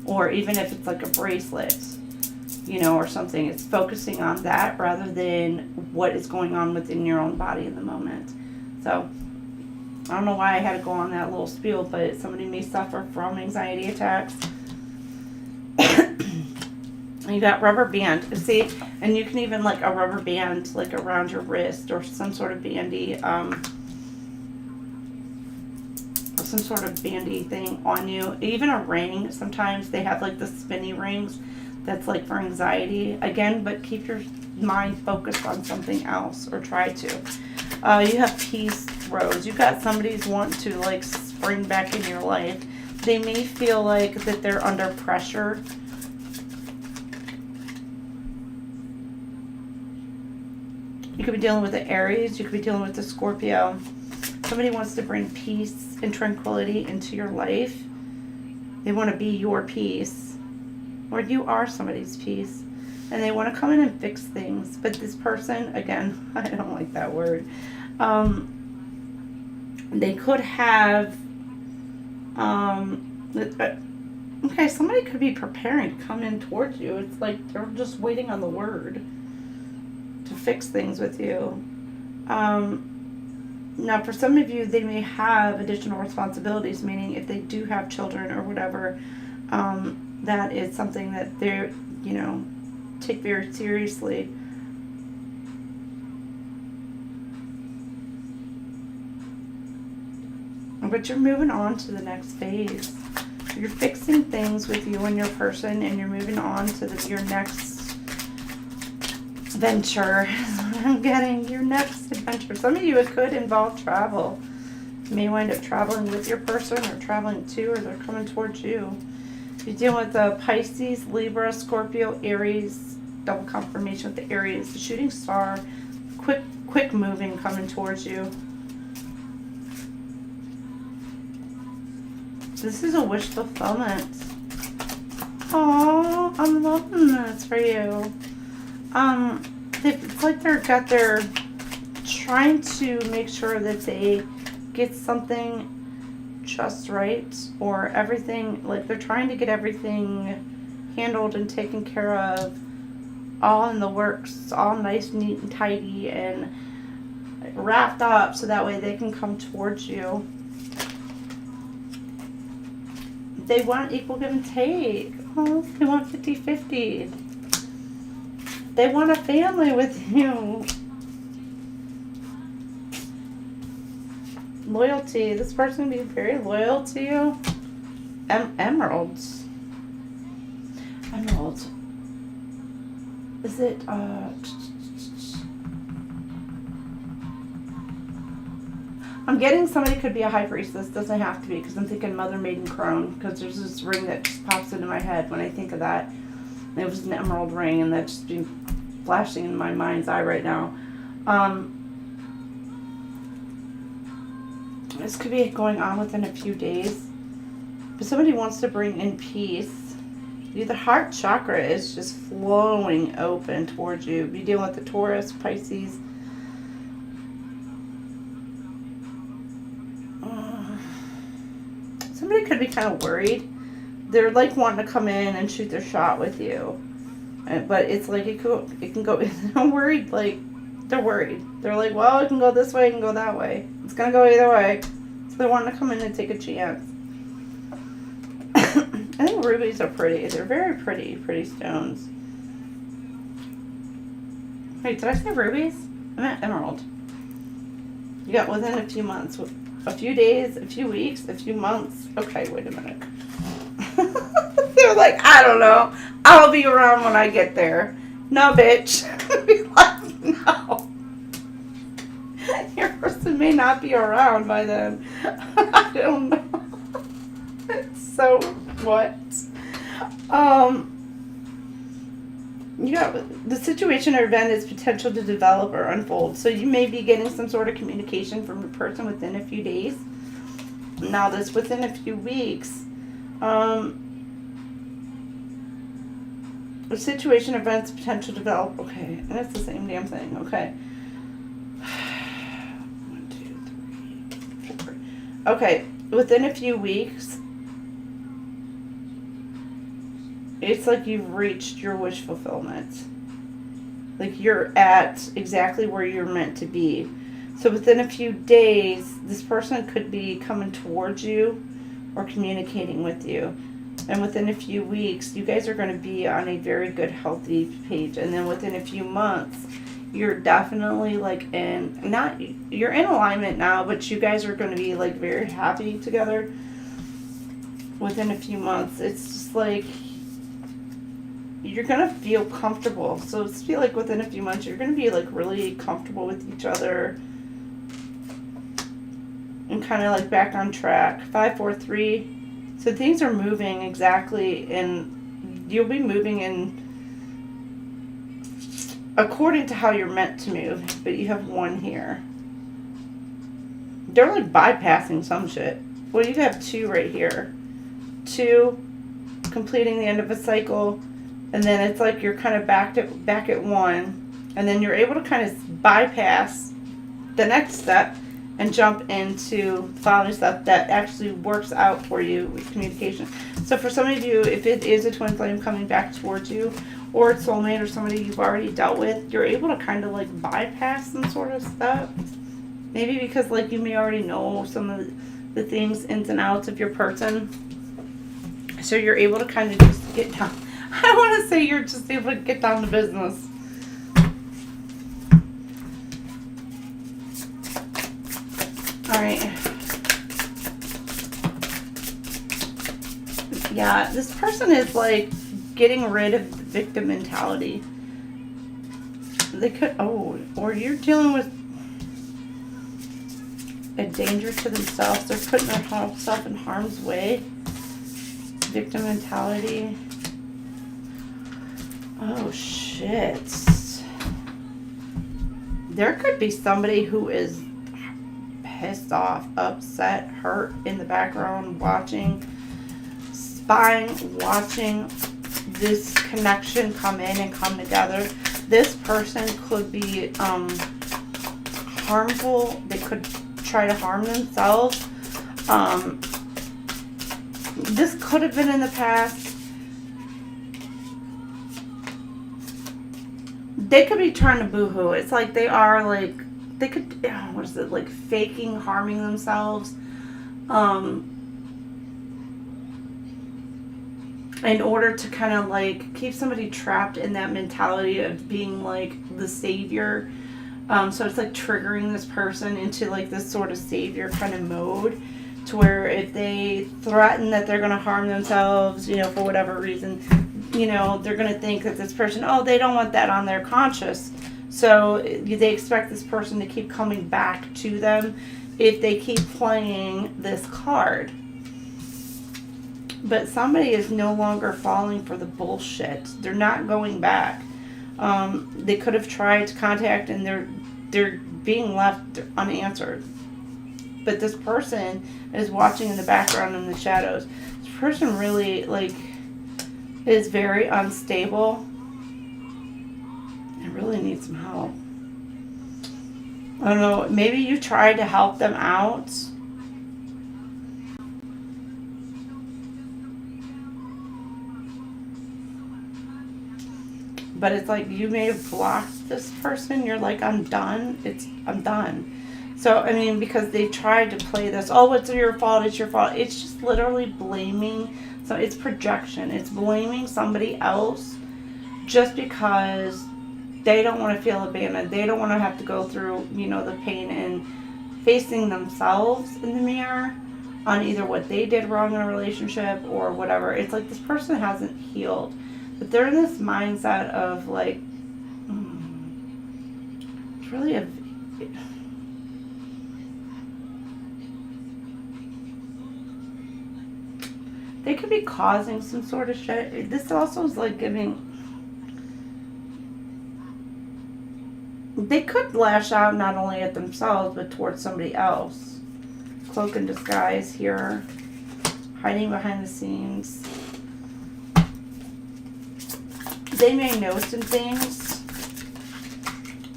Or even if it's like a bracelet, you know, or something, it's focusing on that rather than what is going on within your own body in the moment. So, I don't know why I had to go on that little spiel, but somebody may suffer from anxiety attacks. You got rubber band, see, and you can even like a rubber band like around your wrist or some sort of bandy, some sort of bandy thing on you. Even a ring, sometimes they have like the spinny rings That's like for anxiety. Again, but keep your mind focused on something else, or try to. You have peace, Rose. You got somebody's wanting to like spring back in your life. They may feel like that they're under pressure. You could be dealing with the Aries. You could be dealing with the Scorpio. Somebody wants to bring peace and tranquility into your life. They want to be your peace. Or you are somebody's peace. And they want to come in and fix things. But this person, again, I don't like that word. They could have... okay, somebody could be preparing to come in towards you. It's like they're just waiting on the word to fix things with you. Now, for some of you, they may have additional responsibilities, meaning if they do have children or whatever, that is something that they're, you know, take very seriously. But you're moving on to the next phase. You're fixing things with you and your person, and you're moving on to your next venture. I'm getting your next adventure. Some of you, it could involve travel. You may wind up traveling with your person, or traveling to, or they're coming towards you. You're dealing with the Pisces, Libra, Scorpio, Aries. Double confirmation with the Aries. The shooting star. Quick moving coming towards you. This is a wish fulfillment. Oh, I'm loving this for you. It's like they're trying to make sure that they get something just right, or everything, like they're trying to get everything handled and taken care of, all in the works, all nice, neat, and tidy, and wrapped up, so that way they can come towards you. They want equal give and take. Oh, they want 50-50. They want a family with you. Loyalty. This person will be very loyal to you. Emeralds. Emeralds. Is it, I'm getting somebody could be a high priestess. Doesn't have to be, because I'm thinking mother, maiden, crone, because there's this ring that just pops into my head when I think of that. And it was an emerald ring, and that's just been flashing in my mind's eye right now. This could be going on within a few days. But somebody wants to bring in peace. The heart chakra is just flowing open towards you. Be dealing with the Taurus, Pisces. Somebody could be kind of worried. They're like wanting to come in and shoot their shot with you. But it's like it can go, they're worried, like, they're worried. They're like, well, it can go this way, it can go that way. It's going to go either way. So they want to come in and take a chance. I think rubies are pretty. They're very pretty stones. Wait, did I say rubies? I meant emerald. You got within a few months. A few days, a few weeks, a few months. Okay, wait a minute. They're like, I don't know. I'll be around when I get there. No, bitch. Be like, no. Your person may not be around by then. I don't know. So, what? You got the situation or event is potential to develop or unfold. So you may be getting some sort of communication from a person within a few days. Now this within a few weeks. The situation, events, potential to develop. Okay, and it's the same damn thing. Okay. 1, 2, 3, 4. Okay, within a few weeks. It's like you've reached your wish fulfillment. Like you're at exactly where you're meant to be. So within a few days, this person could be coming towards you or communicating with you. And within a few weeks, you guys are going to be on a very good, healthy page. And then within a few months, you're definitely like you're in alignment now, but you guys are going to be like very happy together. Within a few months, it's just like, you're going to feel comfortable. So it's feel like within a few months, you're going to be like really comfortable with each other. And kind of like back on track. 5, 4, 3. So things are moving exactly, and you'll be moving in according to how you're meant to move. But you have 1 here. They're like bypassing some shit. Well, you have 2 right here. 2, completing the end of a cycle, and then it's like you're kind of back at 1, and then you're able to kind of bypass the next step and jump into the following stuff that actually works out for you with communication. So for some of you, if it is a twin flame coming back towards you, or it's soulmate or somebody you've already dealt with, you're able to kind of like bypass some sort of stuff. Maybe because like you may already know some of the things, ins and outs of your person. So you're able to kind of just get down. I don't want to say you're just able to get down to business. Alright. Yeah, this person is like getting rid of the victim mentality. They could, or you're dealing with a danger to themselves. They're putting themselves in harm's way. Victim mentality. Oh, shit. There could be somebody who is pissed off, upset, hurt in the background, watching, spying, watching this connection come in and come together. This person could be harmful. They could try to harm themselves. This could have been in the past. They could be trying to boo-hoo. It's like they are like, they could, what is it, like faking harming themselves. In order to kind of like keep somebody trapped in that mentality of being like the savior. So it's like triggering this person into like this sort of savior kind of mode, to where if they threaten that they're going to harm themselves, you know, for whatever reason, you know, they're going to think that this person, they don't want that on their conscience. So they expect this person to keep coming back to them if they keep playing this card. But somebody is no longer falling for the bullshit. They're not going back. They could have tried to contact, and they're being left unanswered. But this person is watching in the background in the shadows. This person really like is very unstable and really needs some help. I don't know. Maybe you tried to help them out. But it's like you may have blocked this person. You're like, I'm done. I'm done. So, I mean, because they tried to play this, it's your fault, it's your fault. It's just literally blaming. So it's projection. It's blaming somebody else just because they don't want to feel abandoned. They don't want to have to go through, you know, the pain and facing themselves in the mirror on either what they did wrong in a relationship or whatever. It's like this person hasn't healed. But they're in this mindset of like, it's really a... They could be causing some sort of shit. This also is like giving... They could lash out not only at themselves, but towards somebody else. Cloak and disguise here. Hiding behind the scenes. They may know some things.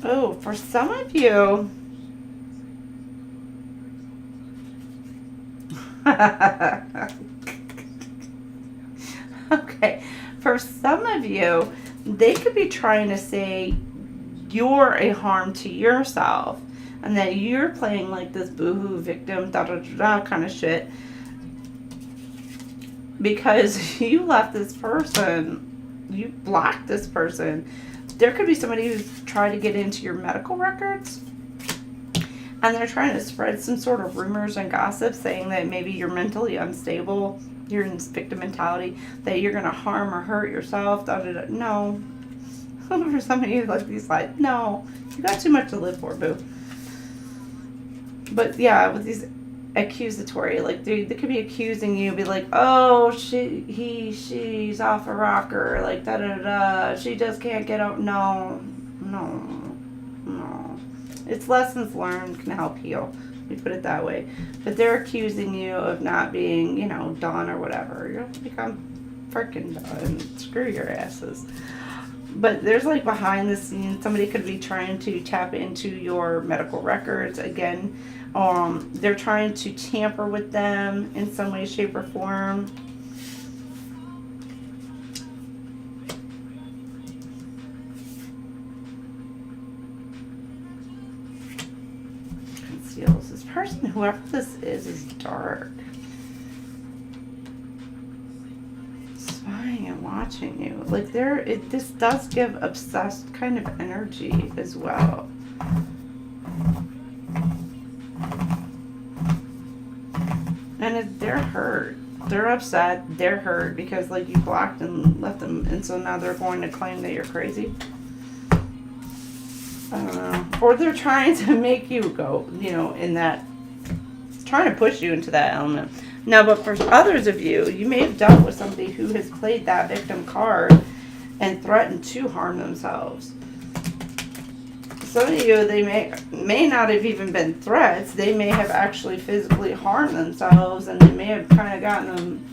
Oh, for some of you... Okay, for some of you, they could be trying to say you're a harm to yourself and that you're playing like this boohoo victim kind of shit because you left this person, you blocked this person. There could be somebody who's trying to get into your medical records and they're trying to spread some sort of rumors and gossip saying that maybe you're mentally unstable you're in this victim mentality that you're going to harm or hurt yourself. Da, da, da. No. For some of you, like these like, no, you got too much to live for, boo. But yeah, with these accusatory, like they could be accusing you, be like, oh, she's off a rocker, like da da da, she just can't get out. No. It's lessons learned can help heal. We put it that way. But they're accusing you of not being, done or whatever. You'll become freaking done. Screw your asses. But there's like behind the scenes, somebody could be trying to tap into your medical records. Again, they're trying to tamper with them in some way, shape, or form. Conceals. This person, whoever this is dark. Spying and watching you. Like this does give obsessed kind of energy as well. And they're hurt. They're upset. They're hurt because like you blocked and left them, and so now they're going to claim that you're crazy. I don't know. Or they're trying to make you go, in that, trying to push you into that element. Now, but for others of you, you may have dealt with somebody who has played that victim card and threatened to harm themselves. Some of you, they may not have even been threats. They may have actually physically harmed themselves, and they may have kind of gotten them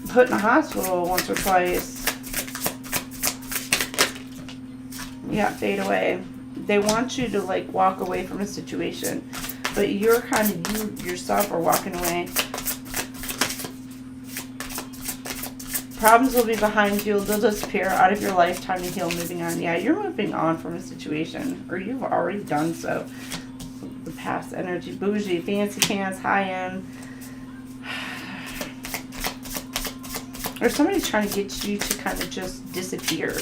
put in a hospital once or twice. Yeah, fade away. They want you to like walk away from a situation, but you're kind of, you yourself are walking away. Problems will be behind you. They'll disappear out of your life. Time to heal. Moving on. Yeah, you're moving on from a situation, or you've already done so. The past energy. Bougie, fancy pants, high end. Or somebody's trying to get you to kind of just disappear.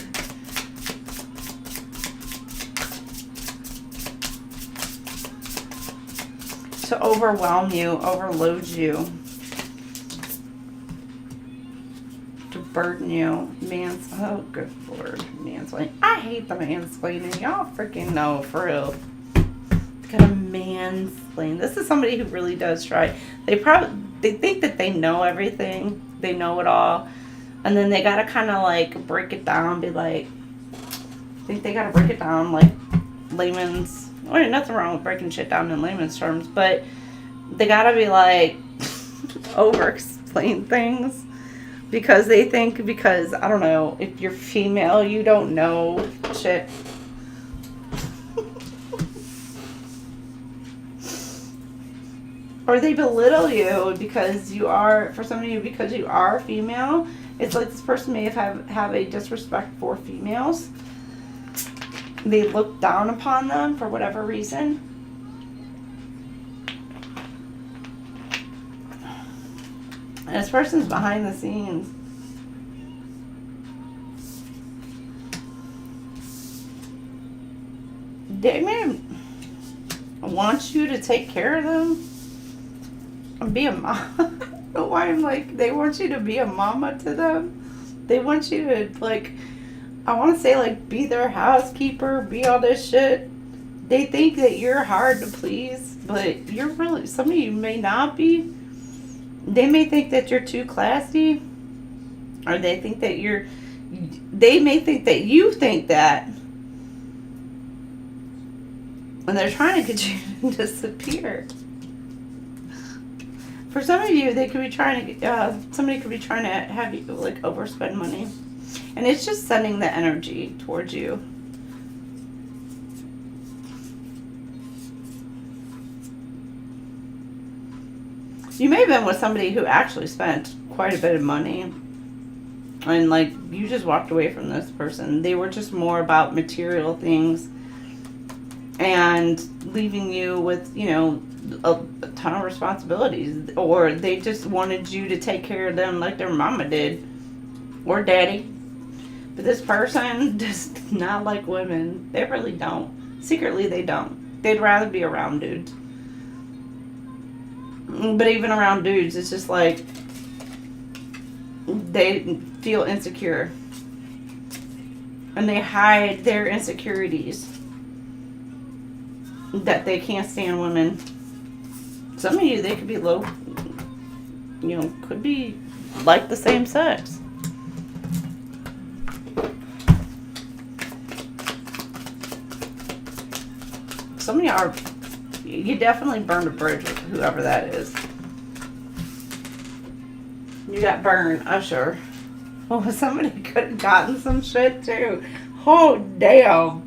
To overwhelm you, overload you. To burden you. Oh, good Lord. Mansplaining. I hate the mansplaining. Y'all freaking know, for real. Gotta mansplain. This is somebody who really does try. They think that they know everything. They know it all. And then they gotta kind of like break it down. Be like, think they gotta break it down like layman's. Well, nothing wrong with breaking shit down in layman's terms, but they gotta be like over-explain things because they think, because I don't know, if you're female, you don't know shit. Or they belittle you because you are, for some of you, because you are female. It's like this person may have a disrespect for females. They look down upon them for whatever reason. And this person's behind the scenes. They may want you to take care of them and be a mom. I don't know why I'm like, they want you to be a mama to them. They want you to like, I want to say like be their housekeeper, be all this shit. They think that you're hard to please, but you're really, some of you may not be. They may think that you're too classy, or they think that they may think that you think that. And they're trying to get you to disappear. For some of you, they could be trying to, somebody could be trying to have you like overspend money. And it's just sending the energy towards you. You may have been with somebody who actually spent quite a bit of money. And like, you just walked away from this person. They were just more about material things. And leaving you with, a ton of responsibilities. Or they just wanted you to take care of them like their mama did. Or daddy. But this person does not like women. They really don't. Secretly, they don't. They'd rather be around dudes. But even around dudes, it's just like, they feel insecure. And they hide their insecurities. That they can't stand women. Some of you, they could be low, you know, could be like the same sex. Some of you are, you definitely burned a bridge with whoever that is. You got burned, Usher. Oh, somebody could have gotten some shit too. Oh, damn.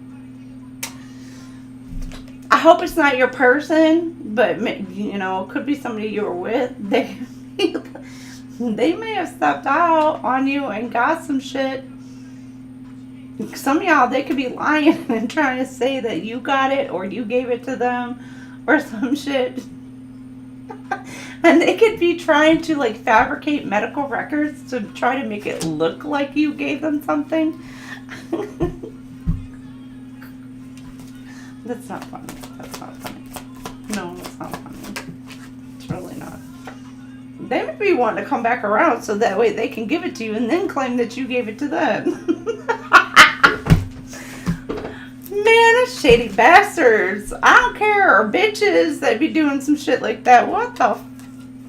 I hope it's not your person, but, you know, it could be somebody you were with. They may have stepped out on you and got some shit. Some of y'all, they could be lying and trying to say that you got it or you gave it to them or some shit. And they could be trying to, like, fabricate medical records to try to make it look like you gave them something. That's not funny. That's not funny. No, it's not funny. It's really not. They may be wanting to come back around so that way they can give it to you and then claim that you gave it to them. Man, that's shady bastards. I don't care. Or bitches that be doing some shit like that. What the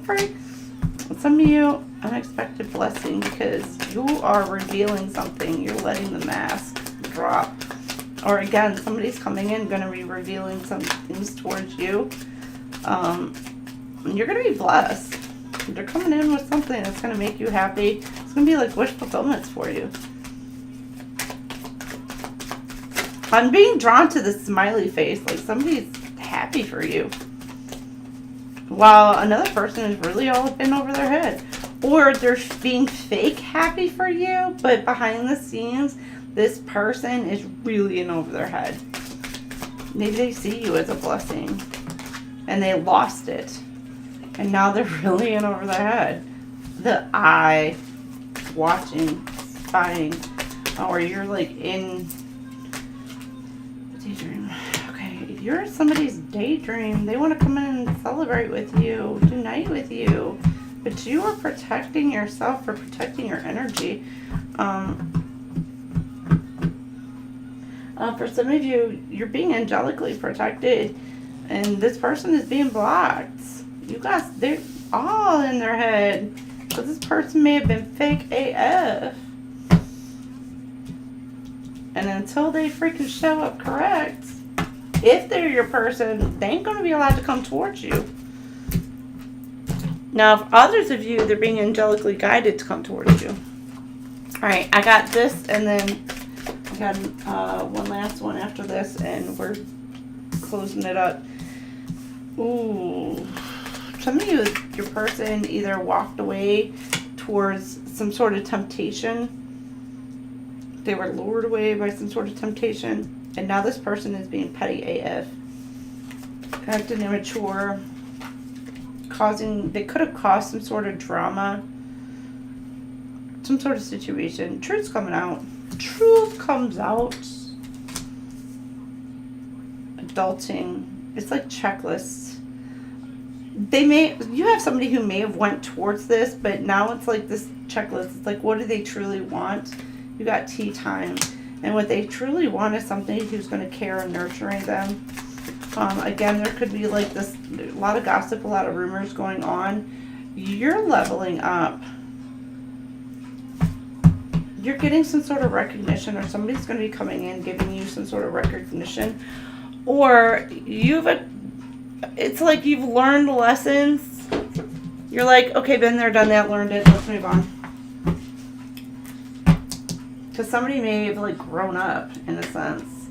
freak? Some of you, unexpected blessing because you are revealing something. You're letting the mask drop. Or again, somebody's coming in, going to be revealing some things towards you. You're going to be blessed. They're coming in with something that's going to make you happy. It's going to be like wish fulfillments for you. I'm being drawn to the smiley face, like somebody's happy for you. While another person is really all up in over their head. Or they're being fake happy for you, but behind the scenes, this person is really in over their head. Maybe they see you as a blessing and they lost it. And now they're really in over their head. The eye watching, spying, or you're like in daydream. Okay, if you're somebody's daydream, they want to come in and celebrate with you, unite with you, but you are protecting yourself or protecting your energy. For some of you, you're being angelically protected, and this person is being blocked. You guys, they're all in their head, because this person may have been fake AF. And until they freaking show up correct, if they're your person, they ain't going to be allowed to come towards you. Now, if others of you, they're being angelically guided to come towards you. Alright, I got this, and then I got one last one after this, and we're closing it up. Ooh. Some of you, your person either walked away towards some sort of temptation. They were lured away by some sort of temptation. And now this person is being petty AF. Acting immature. They could have caused some sort of drama. Some sort of situation. Truth's coming out. Truth comes out. Adulting. It's like checklists. You have somebody who may have went towards this, but now it's like this checklist. It's like, what do they truly want? You got tea time. And what they truly want is somebody who's going to care and nurturing them. Again, there could be like this, a lot of gossip, a lot of rumors going on. You're leveling up. You're getting some sort of recognition, or somebody's going to be coming in giving you some sort of recognition. Or it's like you've learned lessons. You're like, okay, been there, done that, learned it, let's move on. Because somebody may have like grown up in a sense.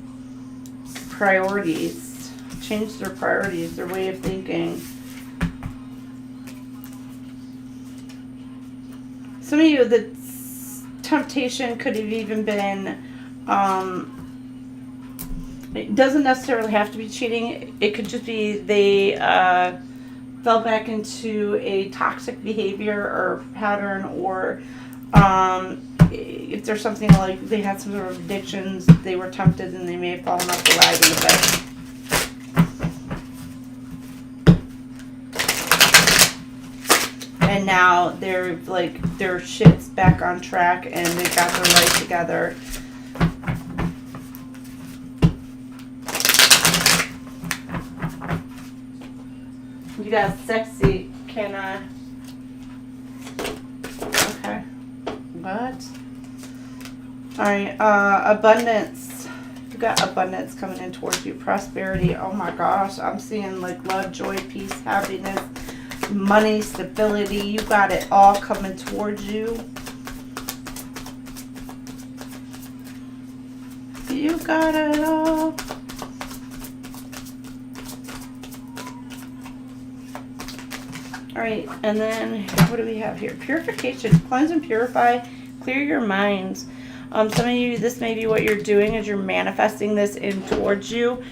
Priorities. Changed their priorities, their way of thinking. Some of you, the temptation could have even been, it doesn't necessarily have to be cheating. It could just be they fell back into a toxic behavior or pattern, or if there's something like they had some sort of addictions, they were tempted and they may have fallen off the wagon a bit. And now they're like, their shit's back on track and they got their life together. You got sexy, can I? Okay. What? Alright, abundance. You got abundance coming in towards you. Prosperity. Oh my gosh. I'm seeing like love, joy, peace, happiness, money, stability. You got it all coming towards you. You got it all. Alright, and then what do we have here? Purification. Cleanse and purify. Clear your minds. Some of you, this may be what you're doing is you're manifesting this in towards you.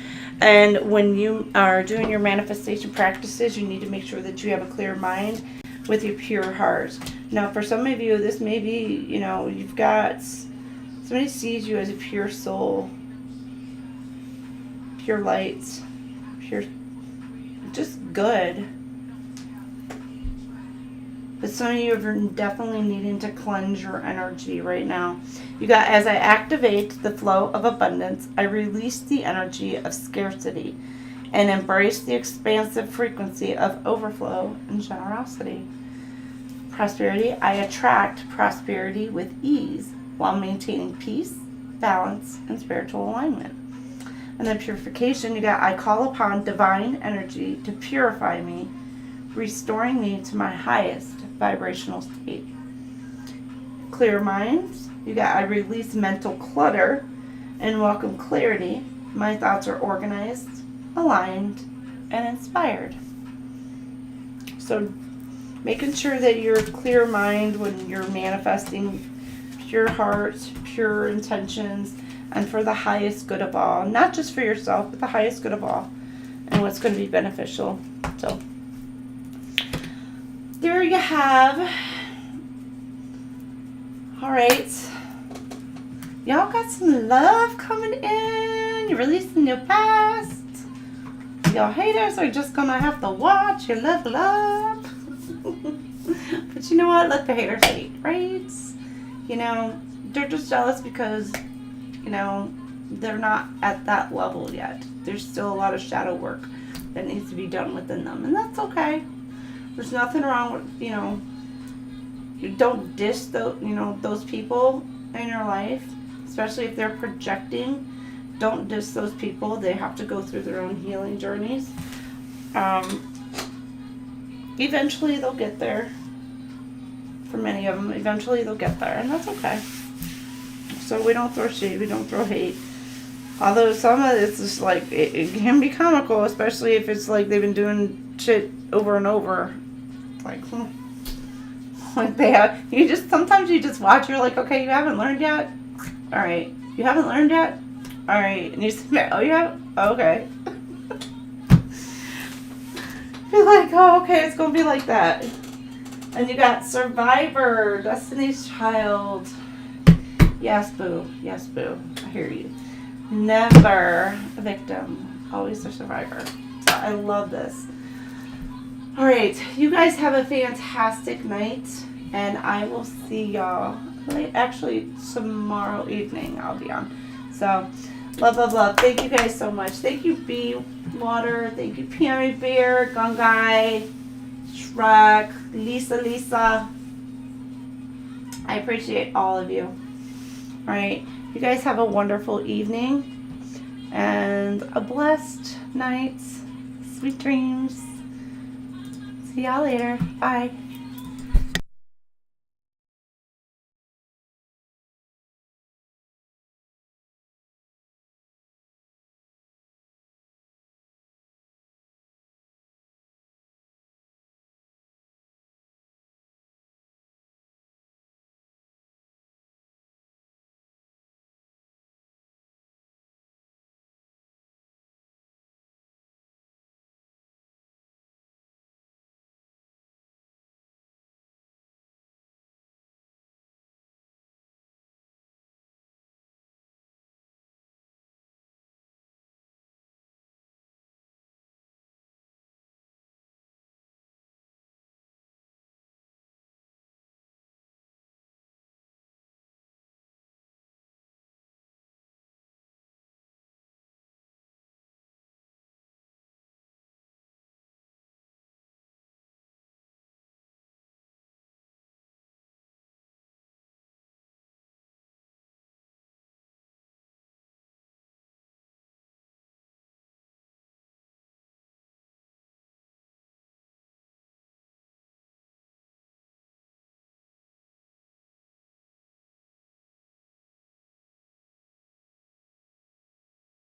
And when you are doing your manifestation practices, you need to make sure that you have a clear mind with your pure heart. Now, for some of you, this may be, you know, you've got, somebody sees you as a pure soul, pure light, pure, just good. But some of you are definitely needing to cleanse your energy right now. You got, as I activate the flow of abundance, I release the energy of scarcity and embrace the expansive frequency of overflow and generosity. Prosperity, I attract prosperity with ease while maintaining peace, balance, and spiritual alignment. And then purification, you got, I call upon divine energy to purify me, restoring me to my highest vibrational state. Clear minds, you got, I release mental clutter and welcome clarity. My thoughts are organized, aligned, and inspired. So making sure that you're clear mind when you're manifesting, pure heart, pure intentions, and for the highest good of all. Not just for yourself, but the highest good of all and what's going to be beneficial. So there you have. All right. Y'all got some love coming in. You're releasing your past. Y'all haters are just going to have to watch your level up. But you know what? Let the haters hate, right? You know, they're just jealous because, you know, they're not at that level yet. There's still a lot of shadow work that needs to be done within them. And that's okay. There's nothing wrong with, you know, you don't diss those people in your life, especially if they're projecting. Don't diss those people. They have to go through their own healing journeys. Eventually they'll get there. For many of them, eventually they'll get there, and that's okay. So we don't throw shade, we don't throw hate. Although some of it's just like, it can be comical, especially if it's like they've been doing shit over and over. Like they have, sometimes you just watch, you're like, okay, you haven't learned yet? Alright. You haven't learned yet? Alright. And you say, oh, you have? Oh, okay. You're like, oh, okay, it's going to be like that. And you got Survivor, Destiny's Child. Yes, boo. Yes, boo. I hear you. Never a victim. Always a survivor. So I love this. All right. You guys have a fantastic night. And I will see y'all. Actually, tomorrow evening I'll be on. So, love, love, love. Thank you guys so much. Thank you, Bee Water. Thank you, Pammy Bear, Gungai, Shrek, Lisa. I appreciate all of you. All right. You guys have a wonderful evening and a blessed night. Sweet dreams. See y'all later. Bye.